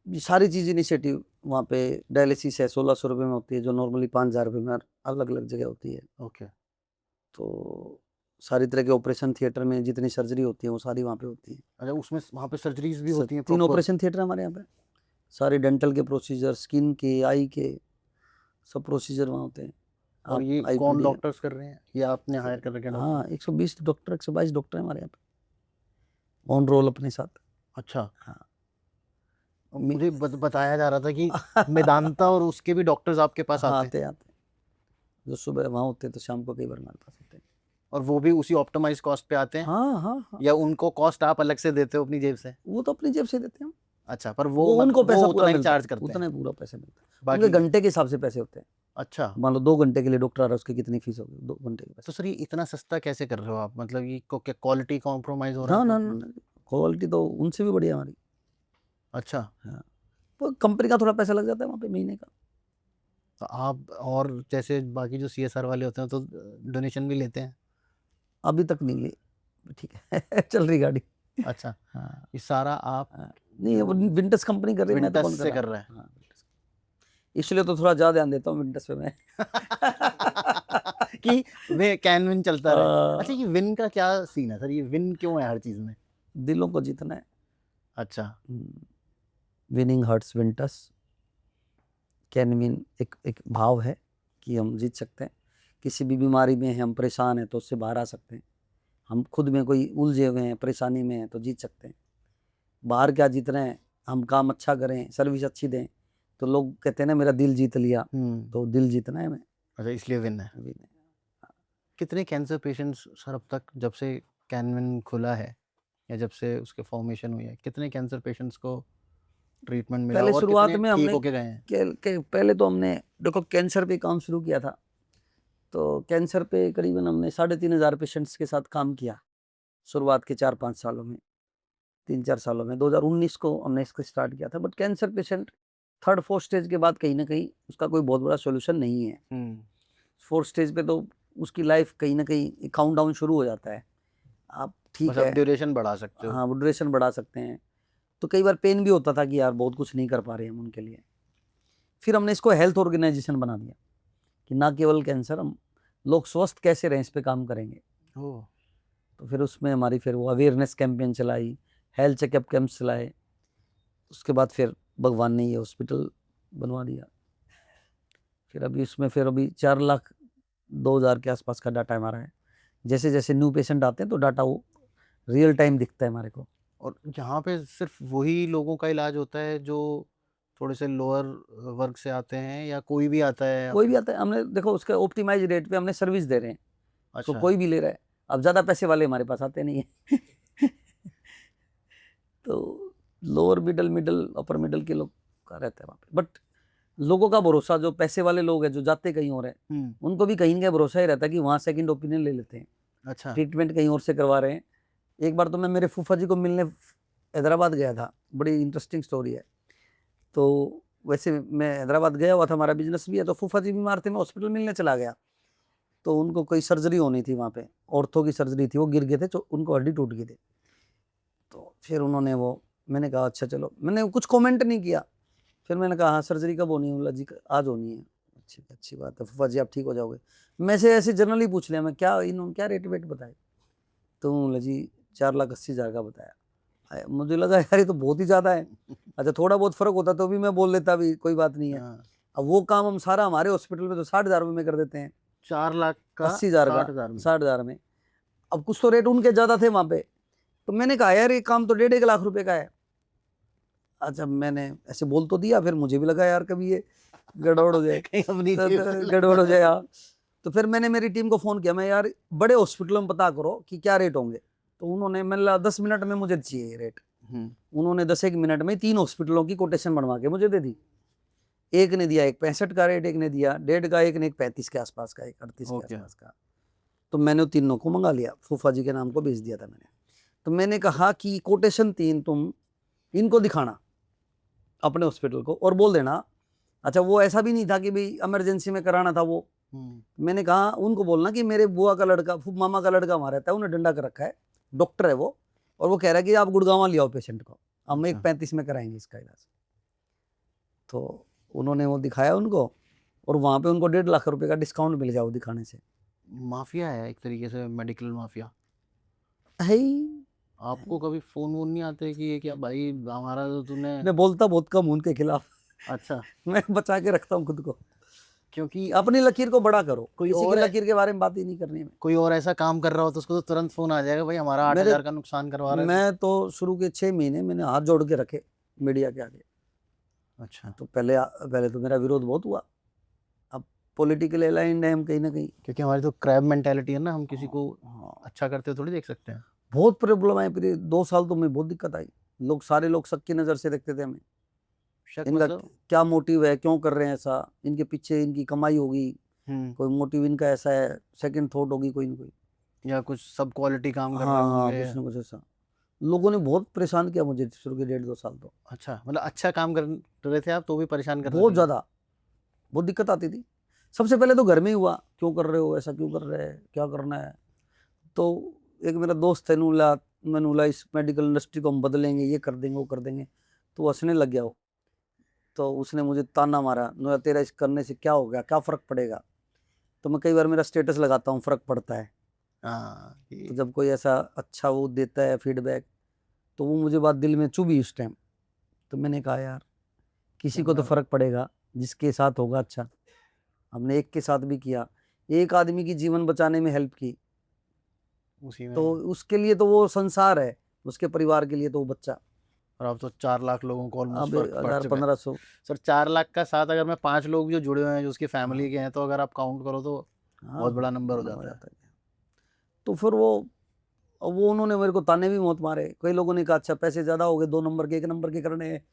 ये सारी चीज़ इनिशिएटिव वहाँ पे। डायलिसिस है 1600 रुपये में होती है, जो नॉर्मली 5,000 रुपये में अलग अलग जगह होती है। ओके। तो सारी तरह के ऑपरेशन थिएटर में जितनी सर्जरी होती है वो सारी वहाँ पे होती है। अच्छा, उसमें वहाँ पे सर्जरीज भी होती हैं? 3 proper? ऑपरेशन थिएटर हमारे यहाँ पे, सारे डेंटल के प्रोसीजर, स्किन के, आई के, सब प्रोसीजर वहाँ होते हैं। और ये कौन डॉक्टर्स कर रहे हैं, ये आपने हायर कर रखे हैं? हाँ, 120 डॉक्टर, 122 डॉक्टर हैं हमारे यहाँ पे ऑन रोल अपने साथ। अच्छा। हाँ। मुझे बताया जा रहा था कि मेदांता और उसके भी डॉक्टर्स आपके पास आते हैं? आते जो सुबह वहाँ होते हैं तो शाम को कई बार हमारे पास होते हैं। और वो भी उसी ऑप्टिमाइज कॉस्ट पे आते हैं? हाँ। या उनको कॉस्ट आप अलग से देते हो अपनी जेब से? वो तो अपनी जेब से देते हैं। अच्छा, पर वो उनको पैसा उतना ही चार्ज करते उतना हैं? ही पूरा पैसा मिलता है, बाकी उनके घंटे के हिसाब से पैसे होते हैं। अच्छा। मान लो 2 घंटे के लिए डॉक्टर आ रहा है, उसकी कितनी फीस होगी, 2 घंटे के पैसे। तो सर ये इतना सस्ता कैसे कर रहे हो आप? मतलब ये क्या क्वालिटी कॉम्प्रोमाइज हो रहा हाँ है? ना, क्वालिटी तो उनसे भी बढ़िया हमारी। अच्छा। हाँ, वो कंपनी का थोड़ा पैसा लग जाता है वहाँ पे महीने का। तो आप और जैसे बाकी जो CSR वाले होते हैं तो डोनेशन भी लेते हैं? अभी तक नहीं ली, ठीक है चल रही गाड़ी। अच्छा। हाँ, ये सारा आप नहीं, वो विंटर्स कंपनी कर रही है, मैं तो कौन विंटर्स से कर रहा है? हाँ, इसलिए तो थोड़ा ज्यादा ध्यान देता हूँ विंटर्स पे मैं कि वे कैनविन चलता रहे। हाँ। अच्छा, ये विन का क्या सीन है सर? ये विन क्यों है हर चीज में? दिलों को जीतना है। अच्छा। विनिंग हर्ट्स विंटर्स, कैनविन एक भाव है कि हम जीत सकते हैं, किसी भी बीमारी में हैं हम परेशान हैं तो उससे बाहर आ सकते हैं, हम खुद में कोई उलझे हुए हैं परेशानी में हैं तो जीत सकते हैं। बाहर क्या जीत रहे हैं, हम काम अच्छा करें सर्विस अच्छी दें तो लोग कहते हैं ना मेरा दिल जीत लिया, तो दिल जीतना है हमें। अच्छा, इसलिए विन है। अभी नहीं। कितने कैंसर पेशेंट्स सर अब तक, जब से कैनविन खुला है या जब से उसके फॉर्मेशन हुई है, कितने कैंसर पेशेंट्स को ट्रीटमेंट मिला पहले और शुरुआत कितने में ठीक हमने होके गए हैं? पहले तो हमने देखो कैंसर पे काम शुरू किया था, तो कैंसर पे करीबन हमने 3500 पेशेंट्स के साथ काम किया शुरुआत के 4-5 सालों में, 3-4 सालों में। 2019 को हमने इसको स्टार्ट किया था। But cancer patient 3rd-4th stage के बाद कहीं ना कहीं उसका कोई बहुत बड़ा सोल्यूशन नहीं है। 4th स्टेज पे तो उसकी लाइफ कहीं ना कहीं काउंट डाउन शुरू हो जाता है। आप ठीक बस है, आप ड्यूरेशन बढ़ा सकते हो। हाँ वो ड्यूरेशन बढ़ा सकते हैं। तो कई बार पेन भी होता था कि यार बहुत कुछ नहीं कर पा रहे हम उनके लिए। फिर हमने इसको हेल्थ ऑर्गेनाइजेशन बना दिया कि ना केवल कैंसर, हम लोग स्वस्थ कैसे रहें इस पे काम करेंगे। ओह, तो फिर उसमें हमारी फिर वो अवेयरनेस कैंपेन चलाई, हेल्थ चेकअप कैंप्स चलाए। उसके बाद फिर भगवान ने ये हॉस्पिटल बनवा दिया। फिर अभी उसमें फिर अभी 4,02,000 के आसपास का डाटा हमारा है। जैसे जैसे न्यू पेशेंट आते हैं तो डाटा वो रियल टाइम दिखता है हमारे को। और यहाँ पे सिर्फ वही लोगों का इलाज होता है जो थोड़े से लोअर वर्ग से आते हैं, या कोई भी आता है? कोई भी आता है, हमने देखो उसके ऑप्टिमाइज रेट पे हमने सर्विस दे रहे हैं, तो अच्छा, कोई भी ले रहा है। अब ज़्यादा पैसे वाले हमारे पास आते नहीं है तो lower middle middle upper middle के लोग का रहता है वहाँ पे। बट लोगों का भरोसा, जो पैसे वाले लोग हैं जो जाते कहीं और है, उनको भी कहीं ना कहीं भरोसा ही रहता है कि वहाँ सेकंड ओपिनियन ले लेते हैं, अच्छा, ट्रीटमेंट कहीं और से करवा रहे हैं। एक बार तो मैं मेरे फूफा जी को मिलने हैदराबाद गया था, बड़ी इंटरेस्टिंग स्टोरी है। तो वैसे मैं हैदराबाद गया हुआ था, हमारा बिजनेस भी है, तो फूफा जी बीमार थे, मैं हॉस्पिटल मिलने चला गया। तो उनको कोई सर्जरी होनी थी वहाँ पे, ऑर्थो की सर्जरी थी, वो गिर गए थे तो उनको हड्डी टूट गई थी। तो फिर उन्होंने वो, मैंने कहा अच्छा चलो, मैंने कुछ कमेंट नहीं किया। फिर मैंने कहा हाँ सर्जरी कब होनी है? बोला जी आज होनी है। अच्छी बात है फूफा जी, आप ठीक हो जाओगे। मैं से ऐसे जनरली पूछ लिया, मैं क्या इन्होंने क्या रेट वेट बताए? तो बोला जी 4,80,000 का बताया। मुझे लगा यार ये तो बहुत ही ज़्यादा है। अच्छा थोड़ा बहुत फ़र्क होता तो भी मैं बोल लेता, भी कोई बात नहीं है। हाँ, अब वो काम हम सारा हमारे हॉस्पिटल में तो 60,000 रुपये में कर देते हैं, 4 लाख का 80,000 का 60,000 में। 60,000 में। अब कुछ तो रेट उनके ज़्यादा थे वहाँ पे, तो मैंने कहा यार ये काम तो 1.5 लाख रुपए का है। अच्छा मैंने ऐसे बोल तो दिया, फिर मुझे भी लगा यार कभी ये गड़बड़ हो जाए कहीं अपनी तो जेब से गड़बड़ हो जाए यार। तो फिर मैंने मेरी टीम को फ़ोन किया, मैं यार बड़े हॉस्पिटलों में पता करो कि क्या रेट होंगे। तो उन्होंने, मैंने कहा 10 मिनट में मुझे चाहिए ये रेट। उन्होंने 10 मिनट में 3 हॉस्पिटलों की कोटेशन बनवा के मुझे दे दी। एक ने दिया एक 65 का रेट, एक ने दिया 1.5 का, एक ने एक 35 के आसपास का, एक 38 के ओके। आसपास का। तो मैंने उन तीनों को मंगा लिया, फूफा जी के नाम को भेज दिया था मैंने। तो मैंने कहा कि कोटेशन 3 तुम इनको दिखाना अपने हॉस्पिटल को और बोल देना। अच्छा वो ऐसा भी नहीं था कि भाई इमरजेंसी में कराना था वो। मैंने कहा उनको बोलना कि मेरे बुआ का लड़का, मामा का लड़का वहाँ रहता है, उन्हें डंडा कर रखा है, डॉक्टर है वो, और वो कह रहा है कि आप गुड़गांव ले आओ पेशेंट को, हम एक 35 में कराएंगे इसका इलाज। तो उन्होंने वो दिखाया उनको, और वहाँ पे उनको 1.5 लाख रुपए का डिस्काउंट मिल गया वो दिखाने से। माफिया है एक तरीके से, मेडिकल माफिया। है ही। आपको कभी फोन वोन नहीं आते कि ये क्या भाई हमारा तो तूने? मैं बोलता बहुत कम हूं उनके खिलाफ अच्छा, मैं बचा के रखता हूँ खुद को, क्योंकि अपनी लकीर को बड़ा करो, कोई किसी की और है- लकीर के बारे में बात ही नहीं करनी है। कोई और ऐसा काम कर रहा हो तो उसको तो तुरंत फोन आ जाएगा, भाई हमारा 8,000 का नुकसान करवा रहा है। मैं तो शुरू के 6 महीने मैंने हाथ जोड़ के रखे मीडिया के आगे। अच्छा, तो पहले तो मेरा विरोध बहुत हुआ। अब पॉलिटिकल अलाइंड है हम कहीं ना कहीं। क्योंकि हमारी तो क्रैब मेंटेलिटी है ना, हम किसी को हाँ, अच्छा करते हुए थोड़ी देख सकते हैं। बहुत प्रॉब्लम आई, फिर 2 साल तो मैं बहुत दिक्कत आई। लोग, सारे लोग शक की नज़र से देखते थे हमें। शक इनका मतलब? क्या मोटिव है, क्यों कर रहे हैं ऐसा, इनके पीछे इनकी कमाई होगी, कोई मोटिव इनका ऐसा है, सेकंड थॉट होगी कोई ना कोई। या कुछ सब क्वालिटी काम कर रहे हाँ हाँ, होंगे। कुछ ना कुछ ऐसा। लोगों ने बहुत परेशान किया मुझे शुरू के 1.5-2 साल तो। अच्छा, मतलब अच्छा काम कर रहे थे आप तो भी परेशान कर रहे बहुत थे? ज़्यादा, बहुत दिक्कत आती थी। सबसे पहले तो घर में ही हुआ, क्यों कर रहे हो ऐसा, क्यों कर रहे हैं, क्या करना है। तो एक मेरा दोस्त है नूला, मैंने बोला इस मेडिकल इंडस्ट्री को हम बदलेंगे, ये कर देंगे वो कर देंगे। तो वो हंसने लग गया वो। तो उसने मुझे ताना मारा, नूला तेरा इस करने से क्या हो गया, क्या फ़र्क पड़ेगा। तो मैं कई बार मेरा स्टेटस लगाता हूँ, फ़र्क पड़ता है। हाँ, तो जब कोई ऐसा अच्छा वो देता है फीडबैक, तो वो मुझे बात दिल में चुभी उस टाइम। तो मैंने कहा यार किसी को तो फ़र्क पड़ेगा जिसके साथ होगा अच्छा। हमने एक के साथ भी किया, एक आदमी की जीवन बचाने में हेल्प की, उसी में। तो उसके लिए तो वो संसार है, उसके परिवार के लिए तो वो बच्चा। और अब तो 4 लाख लोगों को ऑलमोस्ट अब फर्क पड़ चुका है 1500। सर। 4 लाख का साथ अगर मैं 5 लोग भी जो जुड़े हुए हैं जो उसकी फैमिली के हैं, तो अगर आप काउंट करो तो बहुत बड़ा नंबर हो जाता है। तो फिर वो उन्होंने मेरे को ताने भी बहुत मारे। कई लोगों ने कहा अच्छा पैसे ज्यादा हो गए, 2 नंबर के 1 नंबर के करने हैं।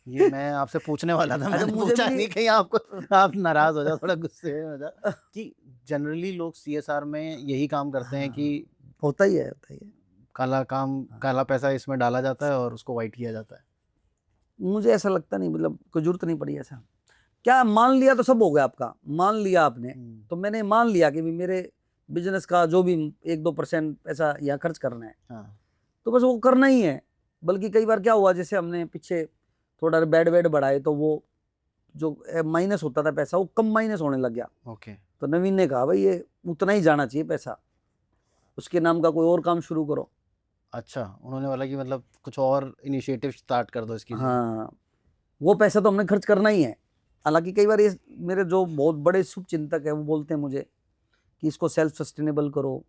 ये मैं आपसे पूछने वाला था, अच्छा, मैंने मुझे पूछा भी- नहीं कहीं आपको आप नाराज हो जाओ, थोड़ा गुस्से में हो जाओ कि जनरली लोग सीएसआर में यही काम करते हैं कि होता ही है। काला काम, काला पैसा इसमें डाला जाता है और उसको वाइट किया जाता है। मुझे ऐसा लगता नहीं, मतलब कोई जरूरत नहीं पड़ी ऐसा। क्या मान लिया तो सब हो गया आपका, मान लिया आपने, तो मैंने मान लिया कि भी मेरे बिजनेस का जो भी 1-2% पैसा यहाँ खर्च करना है, हाँ, तो बस वो करना ही है। बल्कि कई बार क्या हुआ, जैसे हमने पीछे थोड़ा बेड बढ़ाए, तो वो जो माइनस होता था पैसा, वो कम माइनस होने लग गया। ओके। तो नवीन ने कहा भाई ये उतना ही जाना चाहिए पैसा, उसके नाम का कोई और काम शुरू करो। अच्छा, उन्होंने बोला कि मतलब कुछ और इनिशिएटिव स्टार्ट कर दो इसकी जगह। हाँ, वो पैसा तो हमने खर्च करना ही है। हालांकि कई बार ये मेरे जो बहुत बड़े शुभ चिंतक है वो बोलते हैं मुझे कि इसको सेल्फ सस्टेनेबल करो,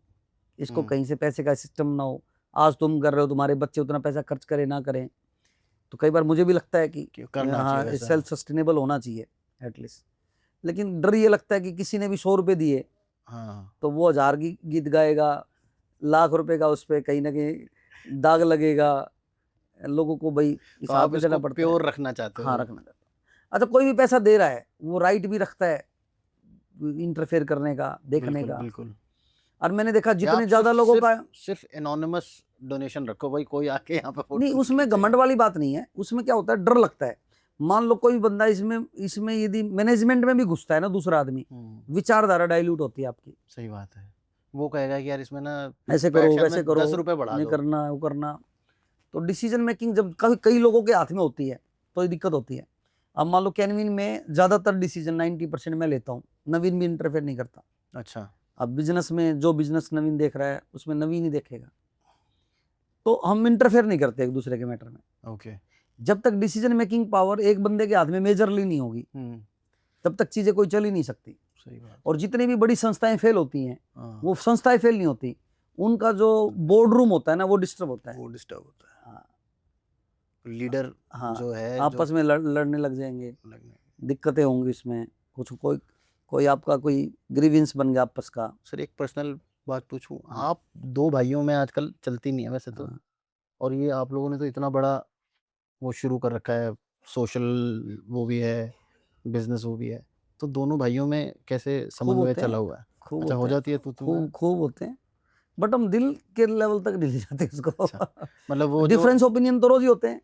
इसको कहीं से पैसे का सिस्टम ना हो। आज तुम कर रहे हो, तुम्हारे बच्चे उतना पैसा खर्च करें ना करें, तो कई बार मुझे भी लगता है कि करना हाँ चाहिए वैसा। सेल्फ सस्टेनेबल होना चाहिए एटलीस्ट। लेकिन डर ये लगता है कि किसी ने भी 100 रुपये दिए हाँ, तो वो 1000 की गीत गाएगा, लाख रुपए का उस पर कहीं ना कहीं दाग लगेगा। लोगों को भाई तो हिसाब आप में देना इसको पड़ता है। प्योर रखना चाहते हो। हाँ, रखना चाहता हूँ। अच्छा, कोई भी पैसा दे रहा है वो राइट भी रखता है इंटरफेयर करने का, देखने बिल्कुल का। बिल्कुल। और मैंने देखा या जितने आप ज्यादा लोगों का सिर्फ एनोनिमस डोनेशन रखो भाई, कोई आके यहाँ पे नहीं, फोटो उसमें घमंड वाली बात नहीं है। उसमें क्या होता है, डर लगता है। मान लो कोई बंदा इसमें यदि मैनेजमेंट में भी घुसता है ना दूसरा आदमी, विचारधारा डाइल्यूट होती है आपकी। सही बात है। वो कहेगा कि यार इसमें ना ऐसे करो, पैशन वैसे में करो, 10 रुपए बढ़ा ये दो। करना वो करना। तो डिसीजन मेकिंग जब कई लोगों के हाथ में होती है तो ये दिक्कत होती है। अब मान लो कैनविन में ज्यादातर डिसीजन 90% मैं लेता हूँ, नवीन भी इंटरफेयर नहीं करता। अच्छा। अब बिजनेस में जो बिजनेस नवीन देख रहा है उसमें नवीन ही देखेगा, तो हम इंटरफेयर नहीं करते एक दूसरे के मैटर में। ओके। जब तक डिसीजन मेकिंग पावर एक बंदे के हाथ में मेजरली नहीं होगी तब तक चीजें कोई चल ही नहीं सकती। सही बात। और जितनी भी बड़ी संस्थाएं फेल होती हैं, हाँ, वो संस्थाएं फेल नहीं होती, उनका जो बोर्ड रूम होता है ना वो डिस्टर्ब होता है। वो डिस्टर्ब होता है। हाँ, लीडर हाँ, जो है आपस में लड़ने लग जाएंगे, लगने। दिक्कतें होंगी इसमें। कुछ कोई आपका कोई ग्रीवेंस बन गया आपस का। सर एक पर्सनल बात पूछूं, हाँ। आप 2 भाइयों में आजकल चलती नहीं है वैसे तो, हाँ। और ये आप लोगों ने तो इतना बड़ा वो शुरू कर रखा है, सोशल वो भी है, बिजनेस वो भी है, तो दोनों भाइयों में कैसे समन्वय होते हैं, चला हुआ है? खूब अच्छा, हो होते हैं, जाती है तो तुम्हें? खूब होते हैं, बट हम दिल के लेवल तक नहीं ले जाते इसको। अच्छा, मतलब वो जो डिफरेंस ओपिनियन तो रोज ही होते हैं।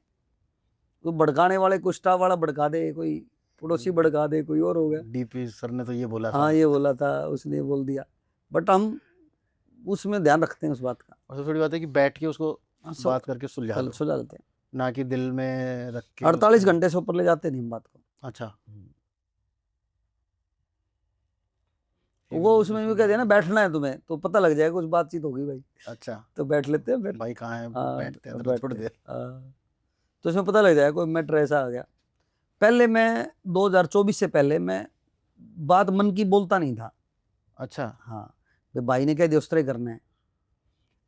कोई भड़काने वाले, कोई स्टाफ वाला भड़का दे, कोई पड़ोसी भड़का दे, कोई और हो गया। डीपी सर ने तो ये बोला था। हाँ, ये बोला था, उसने बोल दिया, बट हम उसमें ध्यान रखते हैं उस बात का। और सबसे बड़ी बात है कि बैठ के उसको सब बात करके सुलझा लो, सुलझा लेते हैं। ना कि दिल में रख के 48 घंटे से ऊपर ले जाते नहीं हम बात को। अच्छा। वो उसमें भी कहते हैं ना बैठना है तुम्हें तो पता लग जाएगा कुछ बातचीत होगी भाई, अच्छा, तो बैठ लेते हैं। भाई कहाँ है? हाँ, बैठते हैं बैठते थोड़ी हैं। देर। तो इसमें पता लग जाएगा कोई मैटर ऐसा आ गया। पहले मैं 2024 से पहले मैं बात मन की बोलता नहीं था। अच्छा। हाँ, तो भाई ने कह दिया उस तरह करना है।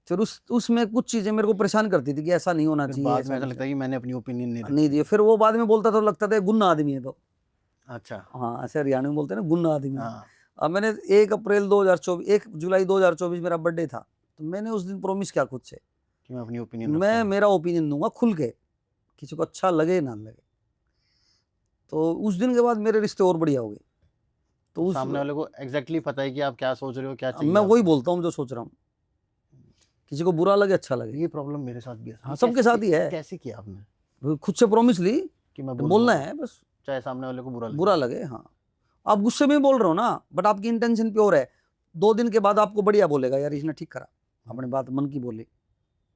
फिर उसमें कुछ चीजें मेरे को परेशान करती थी कि ऐसा नहीं होना फिर चाहिए, बाद ऐसा में ऐसा नहीं लगता है कि मैंने अपनी ओपिनियन नहीं नहीं रखी। दिया। फिर वो बाद में बोलता तो लगता था गुन्ना आदमी है तो। अच्छा। हाँ, ऐसे हरियाणा में बोलते हैं ना गुन्ना आदमी है। हाँ। अब मैंने 1 जुलाई 2024 मेरा बर्थडे था, तो मैंने उस दिन प्रॉमिस किया खुद से कि मैं अपनी ओपिनियन मैं मेरा ओपिनियन दूंगा खुल के, किसी को अच्छा लगे ना लगे। तो उस दिन के बाद मेरे रिश्ते और बढ़िया हो गए। तो उस सामने वाले को एग्जैक्टली पता है कि आप क्या सोच रहे हो, क्या चाहिए मैं वही आपको। बोलता हूँ जो सोच रहा हूँ, किसी को बुरा लगे अच्छा लगे। ये प्रॉब्लम मेरे साथ भी है। हाँ, सबके साथ ही है। कैसे किया आपने खुद से प्रॉमिस ली कि मैं तो बोलना दूंगा, है बस, चाहे सामने वाले को बुरा लगे। हाँ, आप गुस्से में बोल रहे हो ना, बट आपकी इंटेंशन प्योर है। 2 दिन के बाद आपको बढ़िया बोलेगा यार इसने ठीक करा, अपनी बात मन की बोली।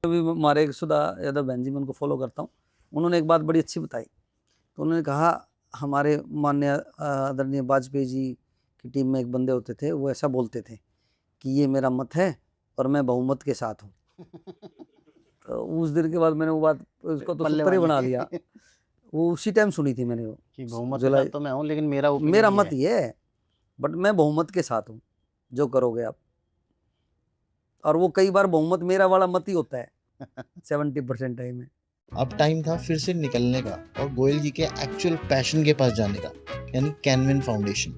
अभी हमारे एक सुधा यादव बहन जी, मैं उनको फॉलो करता हूँ, उन्होंने एक बात बड़ी अच्छी बताई। तो उन्होंने कहा हमारे माननीय आदरणीय वाजपेयी जी की टीम में एक बंदे होते थे, वो ऐसा बोलते थे कि ये मेरा मत है और मैं बहुमत के साथ हूँ। तो उस दिन के बाद मैंने वो बात उसको तो सूत्र ही बना लिया। वो उसी टाइम सुनी थी मैंने वो। कि बहुमत के जुलाई साथ तो मैं हूँ, लेकिन मेरा opinion मेरा ये मत है। ये है, बट मैं बहुमत के साथ हूँ जो करोगे आप। और वो कई बार बहुमत मेरा वाला मत ही होता है 70% टाइम में। अब टाइम था फिर से निकलने का और गोयल जी के एक्चुअल पैशन के पास जाने का, यानी कैनविन फाउंडेशन।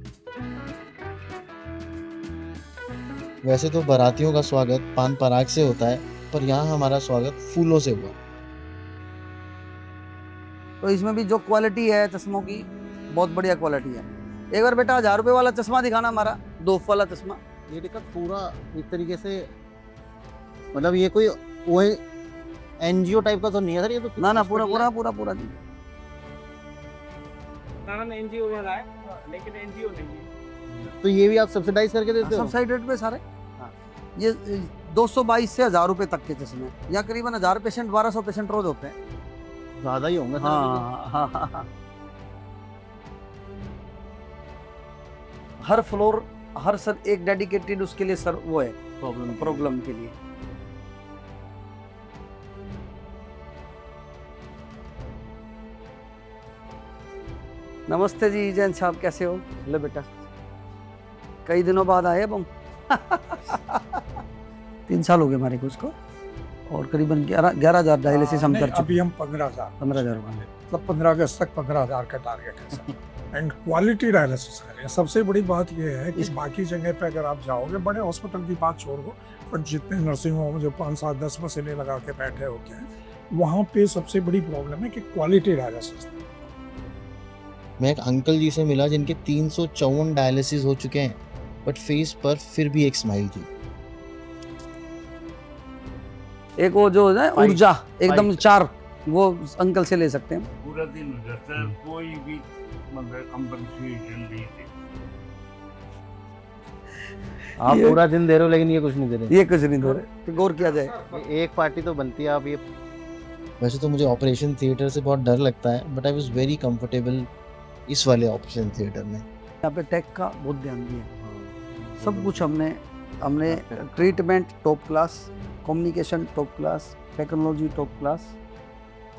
वैसे तो बारातियों का स्वागत पान पराग से होता है, पर यहाँ हमारा स्वागत फूलों से हुआ। तो इसमें भी जो क्वालिटी है चश्मों की, बहुत बढ़िया क्वालिटी है। एक बार बेटा 1000 रुपए वाला चश्मा दिखाना, हमारा दोफ वाला चश्मा। ये देखा पूरा एक तरीके से, मतलब ये कोई वो एनजीओ टाइप का तो नहीं है सर, ये तो ना ना, hospital पूरा है। पूरा पूरा पूरा जी। नाना एनजीओ में रहा है, लेकिन एनजीओ नहीं है। तो ये भी आप सब्सिडाइज करके देते हो? सब्सिडी रेट पे सारे। हाँ। ये 222 से 1000 रुपए तक के चश्मे, यहाँ करीबन 1000 पेशेंट 1200 पेशेंट रोज होते हैं। ज्यादा ही होंगे सर। हाँ हाँ हाँ हाँ। हर फ्लोर, हर सर एक डेडिकेटेड उसके लिए सर वो है, प्रॉब्लम के लिए। नमस्ते जी जैन साहब, कैसे हो? ले बेटा, कई दिनों बाद आए अब हम। 3 साल हो गए हमारे को उसको, और करीबन 11,000 डायलिसिस हम कर नहीं, चुके। अभी हम 15,000 15,000 मतलब 15 अगस्त तक 15,000 का टारगेट है सर। एंड क्वालिटी डायलिसिस करें। सबसे बड़ी बात यह है कि बाकी जगह पे अगर आप जाओगे, बड़े हॉस्पिटल की बात छोड़ दो, पर जितने नर्सिंग होम जो 5, 7, 10 मशीनें लगा के बैठे होते हैं, वहाँ पे सबसे बड़ी प्रॉब्लम है कि क्वालिटी डायलिसिस। मैं एक अंकल जी से मिला जिनके 354 डायलिसिस हो चुके हैं, बट फेस पर फिर भी एक स्माइल थी। एक वो जो है ऊर्जा एकदम 4, वो अंकल से ले सकते हैं। पूरा दिन हो जाता है, कोई भी मतलब कंपनसेशन नहीं है। आप ये- पूरा दिन दे रहे हो, लेकिन ये कुछ नहीं दे रहे। ये कुछ नहीं दे रहे, तो गौर किया जाए। एक पार्टी तो बनती है। आप ये वैसे तो मुझे ऑपरेशन थिएटर से बहुत डर लगता है, but I was very comfortable इस वाले ऑपरेशन थिएटर में। यहाँ पे टेक का बहुत ध्यान दिया, सब कुछ हमने treatment top class, communication top class, technology top class,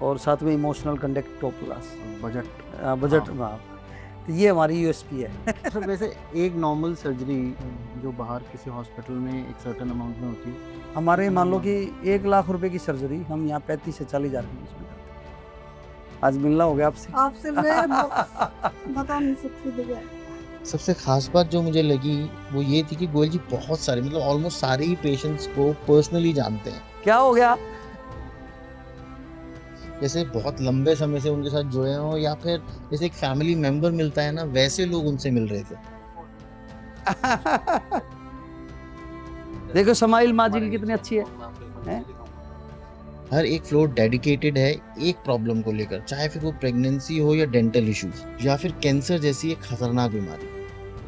और साथ में emotional conduct top class, budget. हाँ, तो ये हमारी यूएसपी है। सर वैसे एक नॉर्मल सर्जरी जो बाहर किसी हॉस्पिटल में एक सर्टेन अमाउंट में होती है, हमारे मान लो कि 1 लाख रुपए की सर्जरी हम यहाँ 35 से 40,000 के बीच में करते हैं। आज मिलना हो गया आपसे। आपसे मैं बता नहीं सकती दिव्या। सबसे खास बात जो मुझे लगी वो ये थी कि गोयल जी बहुत सारे, मतलब ऑलमोस्ट सारे ही पेशेंट्स को पर्सनली जानते हैं। क्या हो गया? जैसे बहुत लंबे समय से उनके साथ जुड़े हो, या फिर जैसे एक फैमिली मेंबर मिलता है ना, वैसे लोग उनसे मिल रहे थे। देखो स्माइल माजी की कितनी अच्छी है, हैं? हर एक फ्लोर डेडिकेटेड है एक प्रॉब्लम को लेकर, चाहे फिर वो प्रेगनेंसी हो या डेंटल इश्यूज या फिर कैंसर जैसी एक खतरनाक बीमारी।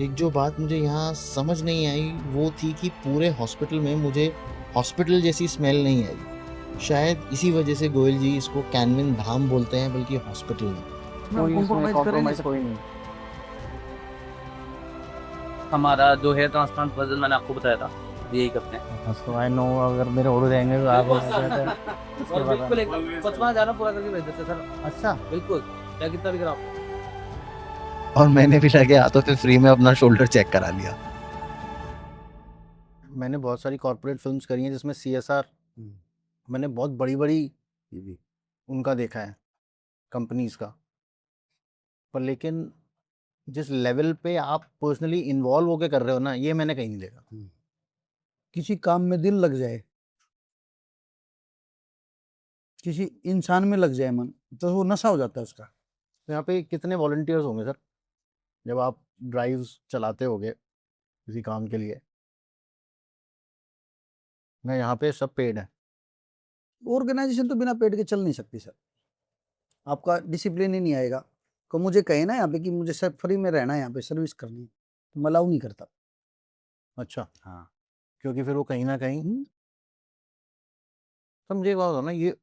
एक जो बात मुझे यहाँ समझ नहीं आई वो थी कि पूरे हॉस्पिटल में मुझे हॉस्पिटल जैसी स्मेल नहीं आई। शायद इसी वजह से गोयल जी इसको कैनविन धाम बोलते हैं, बल्कि हॉस्पिटल नहीं। compromise कोई नहीं। हमारा जो है ट्रांसप्लांट वर्जन मैंने आपको बताया था, यही करते हैं। तो आई नो, अगर मेरे उड़ जाएंगे तो आप और बिल्कुल 55,000 पूरा करके भेज देते सर। अच्छा, बिल्कुल, या कितना भी कराओ। और मैंने भी लगे हाथों पे फ्री में अपना शोल्डर चेक करा लिया। मैंने बहुत सारी कॉर्पोरेट फिल्म्स करी हैं जिसमें CSR, मैंने बहुत बड़ी बड़ी उनका देखा है कंपनीज का, पर लेकिन जिस लेवल पे आप पर्सनली इन्वॉल्व होके कर रहे हो ना, ये मैंने कहीं नहीं देखा। किसी काम में दिल लग जाए, किसी इंसान में लग जाए मन, तो वो नशा हो जाता है उसका। तो यहाँ पे कितने वॉलंटियर्स होंगे सर जब आप ड्राइव्स चलाते होगे किसी काम के लिए? मैं यहाँ पे सब पेड है। ऑर्गेनाइजेशन तो बिना पेट के चल नहीं सकती सर, आपका डिसिप्लिन ही नहीं आएगा। को मुझे कहे ना यहाँ पे कि मुझे सर फ्री में रहना है, यहाँ पे सर्विस करनी है, तो मैं अलाउ नहीं करता। अच्छा, हाँ, क्योंकि फिर वो कहीं ना कहीं तो मुझे एक बात बताओ ना, ये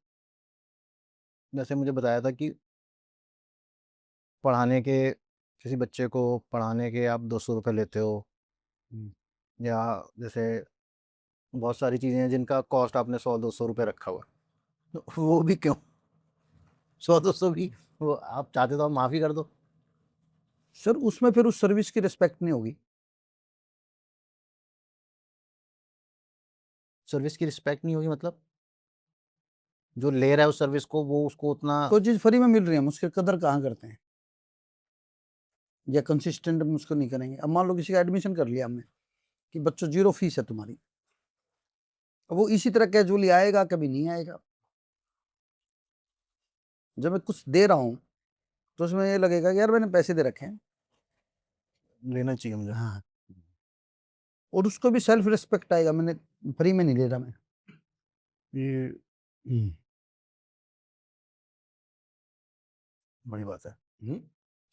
जैसे मुझे बताया था कि पढ़ाने के, किसी बच्चे को पढ़ाने के आप 200 रुपये लेते हो, या जैसे बहुत सारी चीज़ें हैं जिनका कॉस्ट आपने 100-200 रुपये रखा हुआ है, तो वो भी क्यों? 100-200 भी वो आप चाहते तो आप माफ़ी कर दो। सर उसमें फिर उस सर्विस की रिस्पेक्ट नहीं होगी। सर्विस की रिस्पेक्ट नहीं होगी मतलब? जो ले रहा है उस सर्विस को वो उसको उतना कोई चीज़ फ्री में मिल रही है हम उसकी कदर कहाँ करते हैं, या कंसिस्टेंट हम उसको नहीं करेंगे। अब मान लो किसी का एडमिशन कर लिया हमने कि बच्चों 0 फीस है तुम्हारी, अब वो इसी तरह कैजुअली आएगा, कभी नहीं आएगा। जब मैं कुछ दे रहा हूँ तो उसमें ये लगेगा कि यार मैंने पैसे दे रखे हैं। लेना चाहिए मुझे। हाँ, और उसको भी सेल्फ रिस्पेक्ट आएगा, मैंने फ्री में नहीं ले रहा मैं। ये बड़ी बात है।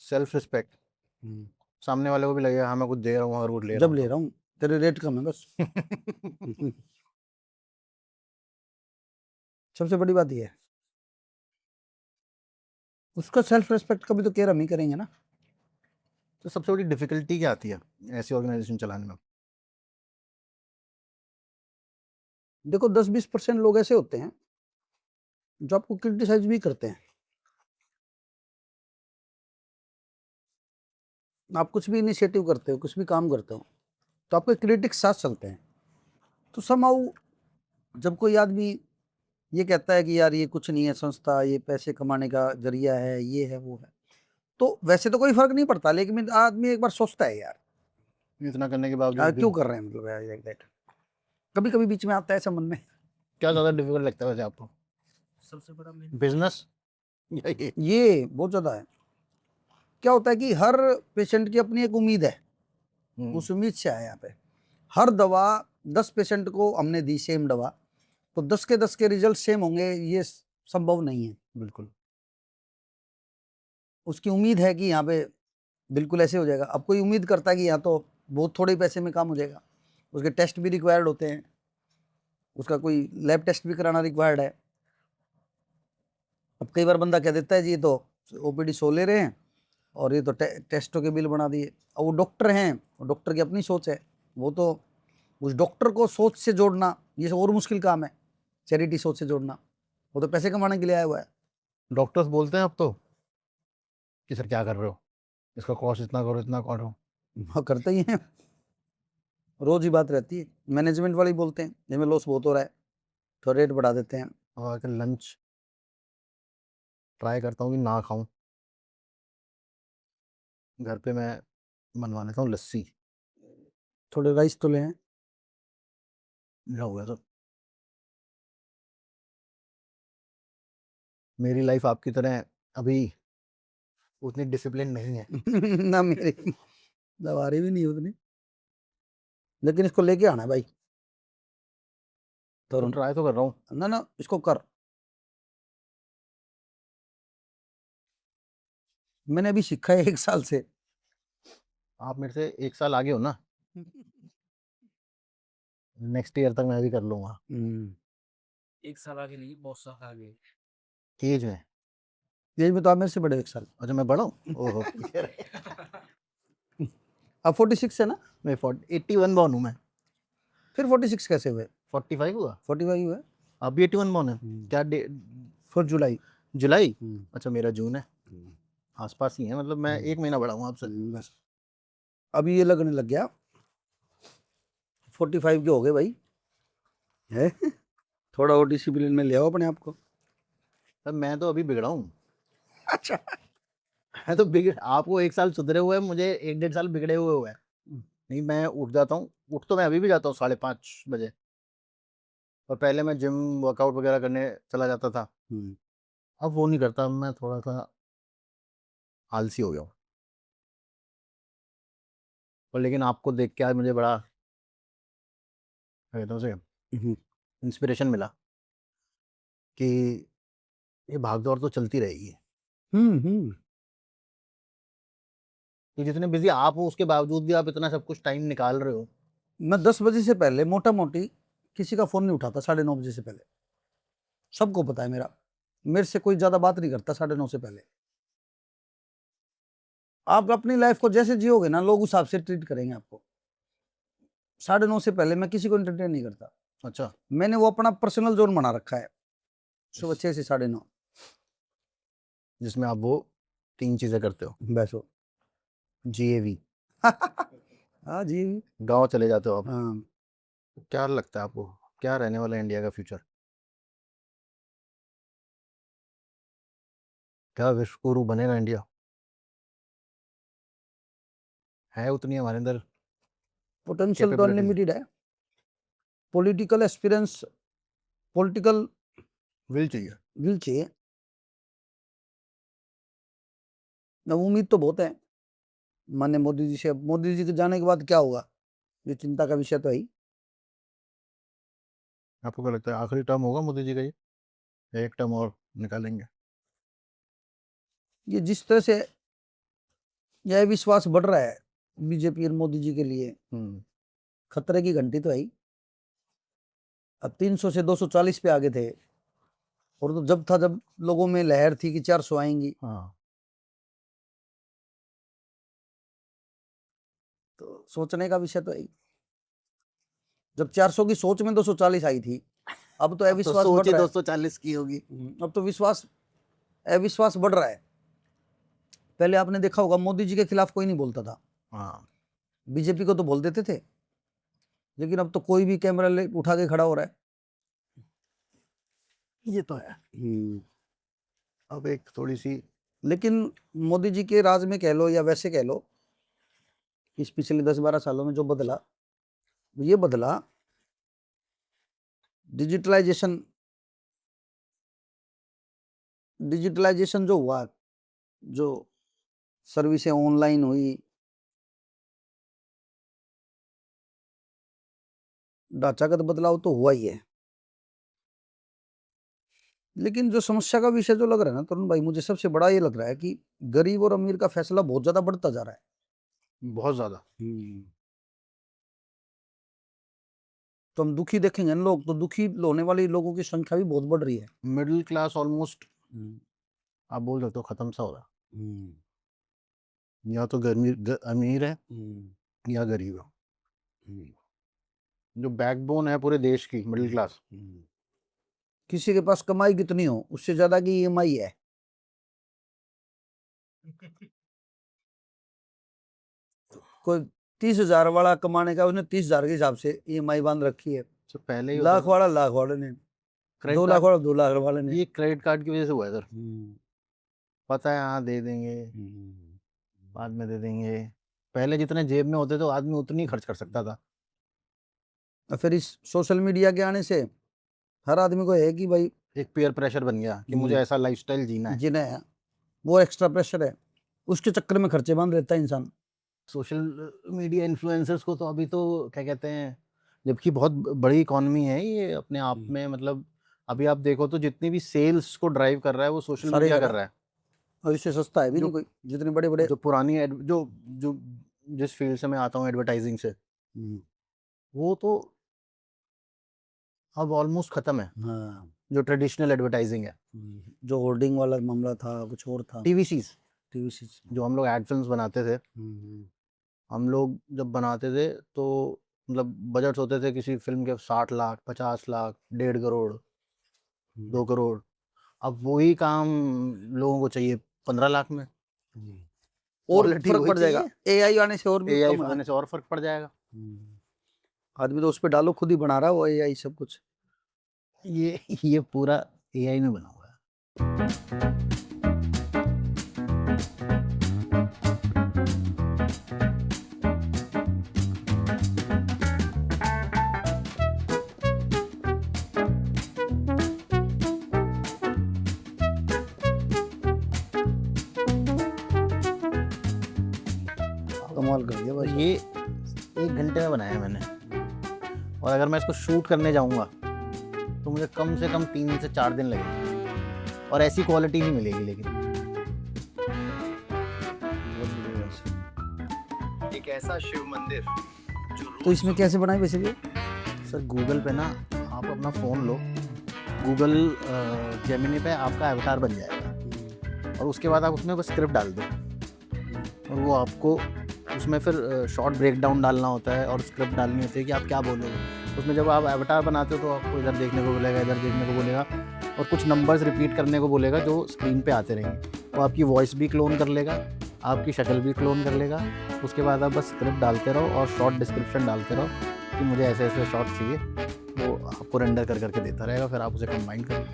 सेल्फ रिस्पेक्ट, सामने वाले को भी लगेगा हाँ मैं कुछ दे रहा हूँ और कुछ ले रहा जब हूँ ले रहा हूँ तेरे रेट कम है बस। तो। सबसे बड़ी बात ये है, उसका सेल्फ रिस्पेक्ट कभी तो केयर हम ही करेंगे ना। तो सबसे बड़ी डिफिकल्टी क्या आती है ऐसी ऑर्गेनाइजेशन चलाने में? देखो 10-20% लोग ऐसे होते हैं जो आपको क्रिटिसाइज भी करते हैं। आप कुछ भी इनिशिएटिव करते हो, कुछ भी काम करते हो, तो आपके क्रिटिक्स साथ चलते हैं। तो समहाउ जब कोई आदमी ये कहता है कि यार ये कुछ नहीं है संस्था, ये पैसे कमाने का जरिया है, ये है वो है, तो वैसे तो कोई फर्क नहीं पड़ता, लेकिन आदमी एक बार सोचता है यार इतना करने के बावजूद भी क्यों कर रहे हैं, मतलब लाइक दैट। कभी कभी बीच में आता है ऐसा मन में। क्या ज़्यादा डिफिकल्ट लगता है वैसे आपको? सबसे बड़ा मेन बिजनेस या ये बहुत ज्यादा है। क्या होता है कि हर पेशेंट की अपनी एक उम्मीद है, उस उम्मीद से आया यहाँ पे। हर दवा 10 पेशेंट को हमने दी सेम दवा, तो 10 के 10 के रिजल्ट सेम होंगे ये संभव नहीं है। बिल्कुल। उसकी उम्मीद है कि यहाँ पे बिल्कुल ऐसे हो जाएगा। अब कोई उम्मीद करता है कि यहाँ तो बहुत थोड़े पैसे में काम हो जाएगा, उसके टेस्ट भी रिक्वायर्ड होते हैं, उसका कोई लैब टेस्ट भी कराना रिक्वायर्ड है। अब कई बार बंदा कह देता है जी ये तो ओपीडी 100 ले रहे हैं और ये तो टेस्टों के बिल बना दिए। अब वो डॉक्टर हैं, वो डॉक्टर की अपनी सोच है, वो तो उस डॉक्टर को सोच से जोड़ना ये और मुश्किल काम है, चैरिटी सोच से जोड़ना। वो तो पैसे कमाने के लिए आया हुआ है। डॉक्टर्स बोलते हैं अब तो कि सर क्या कर रहे हो, इसका कॉस्ट इतना करो इतना करो। हाँ करते ही हैं, रोज ही बात रहती है। मैनेजमेंट वाले बोलते हैं जिसमें लॉस बहुत हो रहा है तो रेट बढ़ा देते हैं। और आकर लंच ट्राई करता हूँ कि ना खाऊं, घर पे मैं बनवा लेता हूँ लस्सी। थोड़े राइस तो ले हैं। क्या हो गया सर? मेरी लाइफ आपकी तरह अभी उतनी डिसिप्लिन नहीं है। ना मेरी दवारी भी नहीं उतनी, लेकिन इसको लेके आना है भाई तो तरुण। ट्राई तो कर रहा हूँ। ना ना इसको कर, मैंने अभी सीखा है 1 साल से। आप मेरे से 1 साल आगे हो ना, नेक्स्ट ईयर तक मैं भी कर लूंगा। एक साल आगे नहीं, बहुत साल आगे। एज में? एज में तो आप मेरे से बड़े हो 1 साल। अच्छा मैं बड़ा हूँ? ओहो। अब 46 है ना, मैं 81 बॉर्न हूँ मैं। फिर 46 कैसे हुए? 45 हुआ, 45 हुए। आप भी 81 बॉर्न है क्या? 4 जुलाई। जुलाई? अच्छा मेरा जून है, आसपास ही है, मतलब मैं 1 महीना बड़ा हूँ आपसे। बस अभी ये लगने लग गया 45 के हो गए भाई है। थोड़ा और डिसिप्लिन में ले आओ अपने आप को। सर मैं तो अभी बिगड़ा हूँ। अच्छा मैं तो बिगड़, आपको 1 साल सुधरे हुए हैं, मुझे 1-1.5 साल बिगड़े हुए हैं। नहीं मैं उठ जाता हूँ, उठ तो मैं अभी भी जाता हूँ 5:30 बजे, और पहले मैं जिम वर्कआउट वगैरह करने चला जाता था, अब वो नहीं करता, मैं थोड़ा सा आलसी हो गया हूँ। और लेकिन आपको देख के आज मुझे बड़ा कहता हूँ से इंस्पिरेशन मिला कि ये भागदौड़ तो चलती रहेगी। कि जितने बिजी आप हो उसके बावजूद भी आप इतना सब कुछ टाइम निकाल रहे हो। मैं 10 बजे से पहले मोटा मोटी किसी का फोन नहीं उठाता, 9:30 बजे से पहले। सबको पता है मेरा, मेरे से कोई ज्यादा बात नहीं करता 9:30 से पहले। आप अपनी लाइफ को जैसे जियोगे ना, लोग उस हिसाब से ट्रीट करेंगे आपको। 9:30 से पहले मैं किसी को एंटरटेन नहीं करता। अच्छा मैंने वो अपना पर्सनल जोन बना रखा है, सुबह 6 से 9:30। जिसमें आप वो 3 चीज़ें करते हो। बैसो GAV, हाँ जी गाँव चले जाते हो आप। हाँ। क्या लगता है आपको, क्या रहने वाला है इंडिया का फ्यूचर? क्या विश्व गुरु बनेगा इंडिया? है उतनी हमारे अंदर पोटेंशियल तो कैपेबिलिटीज? अनलिमिटेड है। पॉलिटिकल एक्सपीरियंस, पॉलिटिकल विल चाहिए। विल चाहिए। ना उम्मीद तो बहुत है माननीय मोदी जी से। अब मोदी जी के जाने के बाद क्या होगा ये चिंता का विषय तो है ही। आपको क्या लगता है आखिरी टर्म होगा मोदी जी का ये, या एक टर्म और निकालेंगे? ये जिस तरह से यह विश्वास बढ़ रहा है बीजेपी और मोदी जी के लिए, खतरे की घंटी तो है ही। अब 300 से 240 पे आगे थे, और तो जब लोगों में लहर थी कि 400 आएंगी, हाँ, तो सोचने का विषय तो है ही। जब 400 की सोच में 240 आई थी, अब तो अविश्वास बढ़ रहा है। 240 की होगी। अब तो अविश्वास बढ़ रहा है। पहले आपने देखा होगा मोदी जी के खिलाफ कोई नहीं बोलता था, हाँ, बीजेपी को तो बोल देते थे, लेकिन अब तो कोई भी कैमरा ले उठा के खड़ा हो रहा है। ये तो है। अब एक थोड़ी सी, लेकिन मोदी जी के राज में कह लो या वैसे कह लो, इस पिछले 10-12 सालों में जो बदला, ये बदला डिजिटलाइजेशन जो हुआ, जो सर्विसें ऑनलाइन हुई, ढांचागत बदलाव तो हुआ ही है। लेकिन जो समस्या का विषय जो लग रहा है ना तरुण भाई, मुझे सबसे बड़ा ये लग रहा है कि गरीब और अमीर का फैसला बहुत ज्यादा बढ़ता जा रहा है। बहुत ज़्यादा। तो हम दुखी देखेंगे ना लोग, तो दुखी होने वाले लोगों की संख्या भी बहुत बढ़ रही है। मिडिल क्लास ऑलमोस्ट आप बोल सकते हो ख़त्म सा हो रहा है। या तो अमीर है या गरीब है। जो बैकबोन है पूरे देश की, मिडिल क्लास, किसी के पास कमाई कितनी हो, उससे ज्यादा की EMI है। कोई 30,000 वाला कमाने का, उसने 30,000 के हिसाब से EMI बांध रखी है। तो पहले ही लाख वाले ने, 2 लाख वाला 2 लाख वाले ने। ये क्रेडिट कार्ड की वजह से हुआ है सर। पता है हाँ दे देंगे, बाद में दे देंगे। पहले जितने जेब में होते तो आदमी उतनी ही खर्च कर सकता था। और फिर इस सोशल मीडिया के आने से हर आदमी को है कि भाई एक पीयर प्रेशर बन गया कि मुझे ऐसा लाइफस्टाइल जीना है। जीना है, वो एक्स्ट्रा प्रेशर है, उसके चक्कर में खर्चे बांध लेता है इंसान। सोशल मीडिया इन्फ्लुएंसर्स को तो अभी तो क्या कहते हैं, जबकि बहुत बड़ी इकॉनमी है ये अपने आप में, मतलब अभी आप देखो तो जितनी भी सेल्स को ड्राइव कर रहा है वो सोशल सारे मीडिया कर कर रहा है। और इससे सस्ता है भी जो- नहीं कोई, जितने बड़े बड़े। जो पुरानी जो जो जिस फील्ड से मैं आता हूँ एडवर्टाइजिंग से, वो तो अब ऑलमोस्ट खत्म है। हाँ, जो ट्रेडिशनल एडवर्टाइजिंग है, जो होर्डिंग वाला मामला था, कुछ और था। टीवीसीज, टीवी जो हम लोग एड फिल्म्स बनाते थे, हम लोग जब बनाते थे तो मतलब बजट्स होते थे किसी फिल्म के 60 लाख, 50 लाख, 1.5 करोड़, 2 करोड़। अब वही काम लोगों को चाहिए 15 लाख में। और Quality फर्क वही पड़ जाएगा, AI आने से और भी AI कम है। आने से और फर्क पड़ जाएगा। आदमी तो उस पे डालो, खुद ही बना रहा है वो AI सब कुछ। ये पूरा AI में बना हुआ है। कमाल कर दिया और भाई। ये 1 घंटे में बनाया मैंने, और अगर मैं इसको शूट करने जाऊंगा तो मुझे कम से कम 3 से 4 दिन लगेंगे, और ऐसी क्वालिटी नहीं मिलेगी। लेकिन एक ऐसा शिव मंदिर जो तो इसमें कैसे बनाए वैसे भी? सर गूगल पे ना आप अपना फ़ोन लो, गूगल जेमिनी पे आपका एवतार बन जाएगा, और उसके बाद आप उसमें बस स्क्रिप्ट डाल दो, और वो आपको उसमें फिर शॉर्ट ब्रेक डाउन डालना होता है और स्क्रिप्ट डालनी होती है कि आप क्या बोलोगे। उसमें जब आप एवतार बनाते हो तो आपको इधर देखने को बोलेगा, इधर देखने को बोलेगा, और कुछ नंबर्स रिपीट करने को बोलेगा जो स्क्रीन पे आते रहेंगे। वो आपकी वॉइस भी क्लोन कर लेगा, आपकी शक्ल भी क्लोन कर लेगा। उसके बाद आप बस स्क्रिप्ट डालते रहो और शॉर्ट डिस्क्रिप्शन डालते रहो कि मुझे ऐसे ऐसे शॉर्ट चाहिए, वो आपको रेंडर कर करके देता रहेगा, फिर आप उसे कंबाइन करो।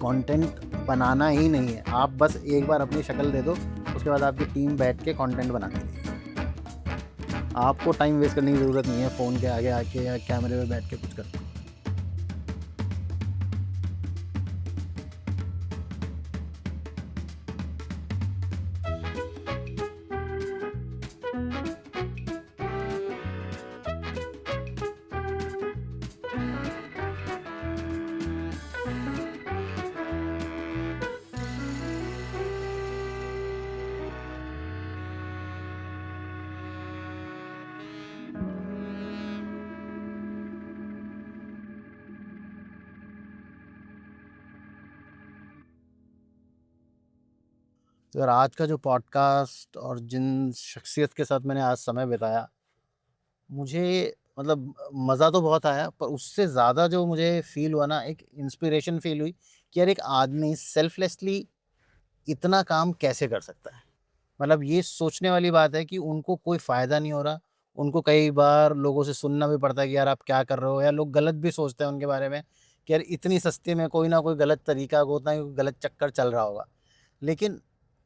कंटेंट बनाना ही नहीं है, आप बस एक बार अपनी शक्ल दे दो, उसके बाद आपकी टीम बैठ के कंटेंट बनाती है। आपको टाइम वेस्ट करने की ज़रूरत नहीं है फ़ोन के आगे आके या कैमरे में बैठ के कुछ करने। तो यार आज का जो पॉडकास्ट और जिन शख्सियत के साथ मैंने आज समय बिताया, मुझे मतलब मज़ा तो बहुत आया, पर उससे ज़्यादा जो मुझे फ़ील हुआ ना, एक इंस्पिरेशन फ़ील हुई कि यार एक आदमी सेल्फलेसली इतना काम कैसे कर सकता है। मतलब ये सोचने वाली बात है कि उनको कोई फ़ायदा नहीं हो रहा, उनको कई बार लोगों से सुनना भी पड़ता है कि यार आप क्या कर रहे हो, या लोग गलत भी सोचते हैं उनके बारे में कि यार इतनी सस्ते में कोई ना कोई गलत तरीका, कोई ना कोई गलत चक्कर चल रहा होगा। लेकिन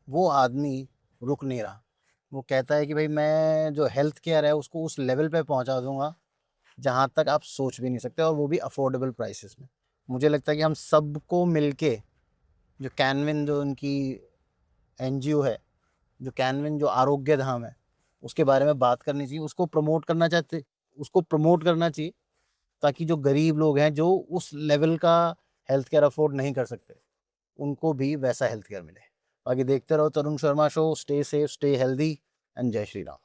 वो आदमी रुक नहीं रहा, वो कहता है कि भाई मैं जो हेल्थ केयर है उसको उस लेवल पे पहुंचा दूंगा जहां तक आप सोच भी नहीं सकते, और वो भी अफोर्डेबल प्राइसेस में। मुझे लगता है कि हम सबको मिलके जो कैनविन, जो उनकी एनजीओ है, जो कैनविन जो आरोग्य धाम है, उसके बारे में बात करनी चाहिए, उसको प्रमोट करना चाहिए, ताकि जो गरीब लोग हैं जो उस लेवल का हेल्थ केयर अफोर्ड नहीं कर सकते, उनको भी वैसा हेल्थ केयर मिले। बाकी देखते रहो Tarun Sharma show. Stay safe, stay healthy and Jai Shri Ram.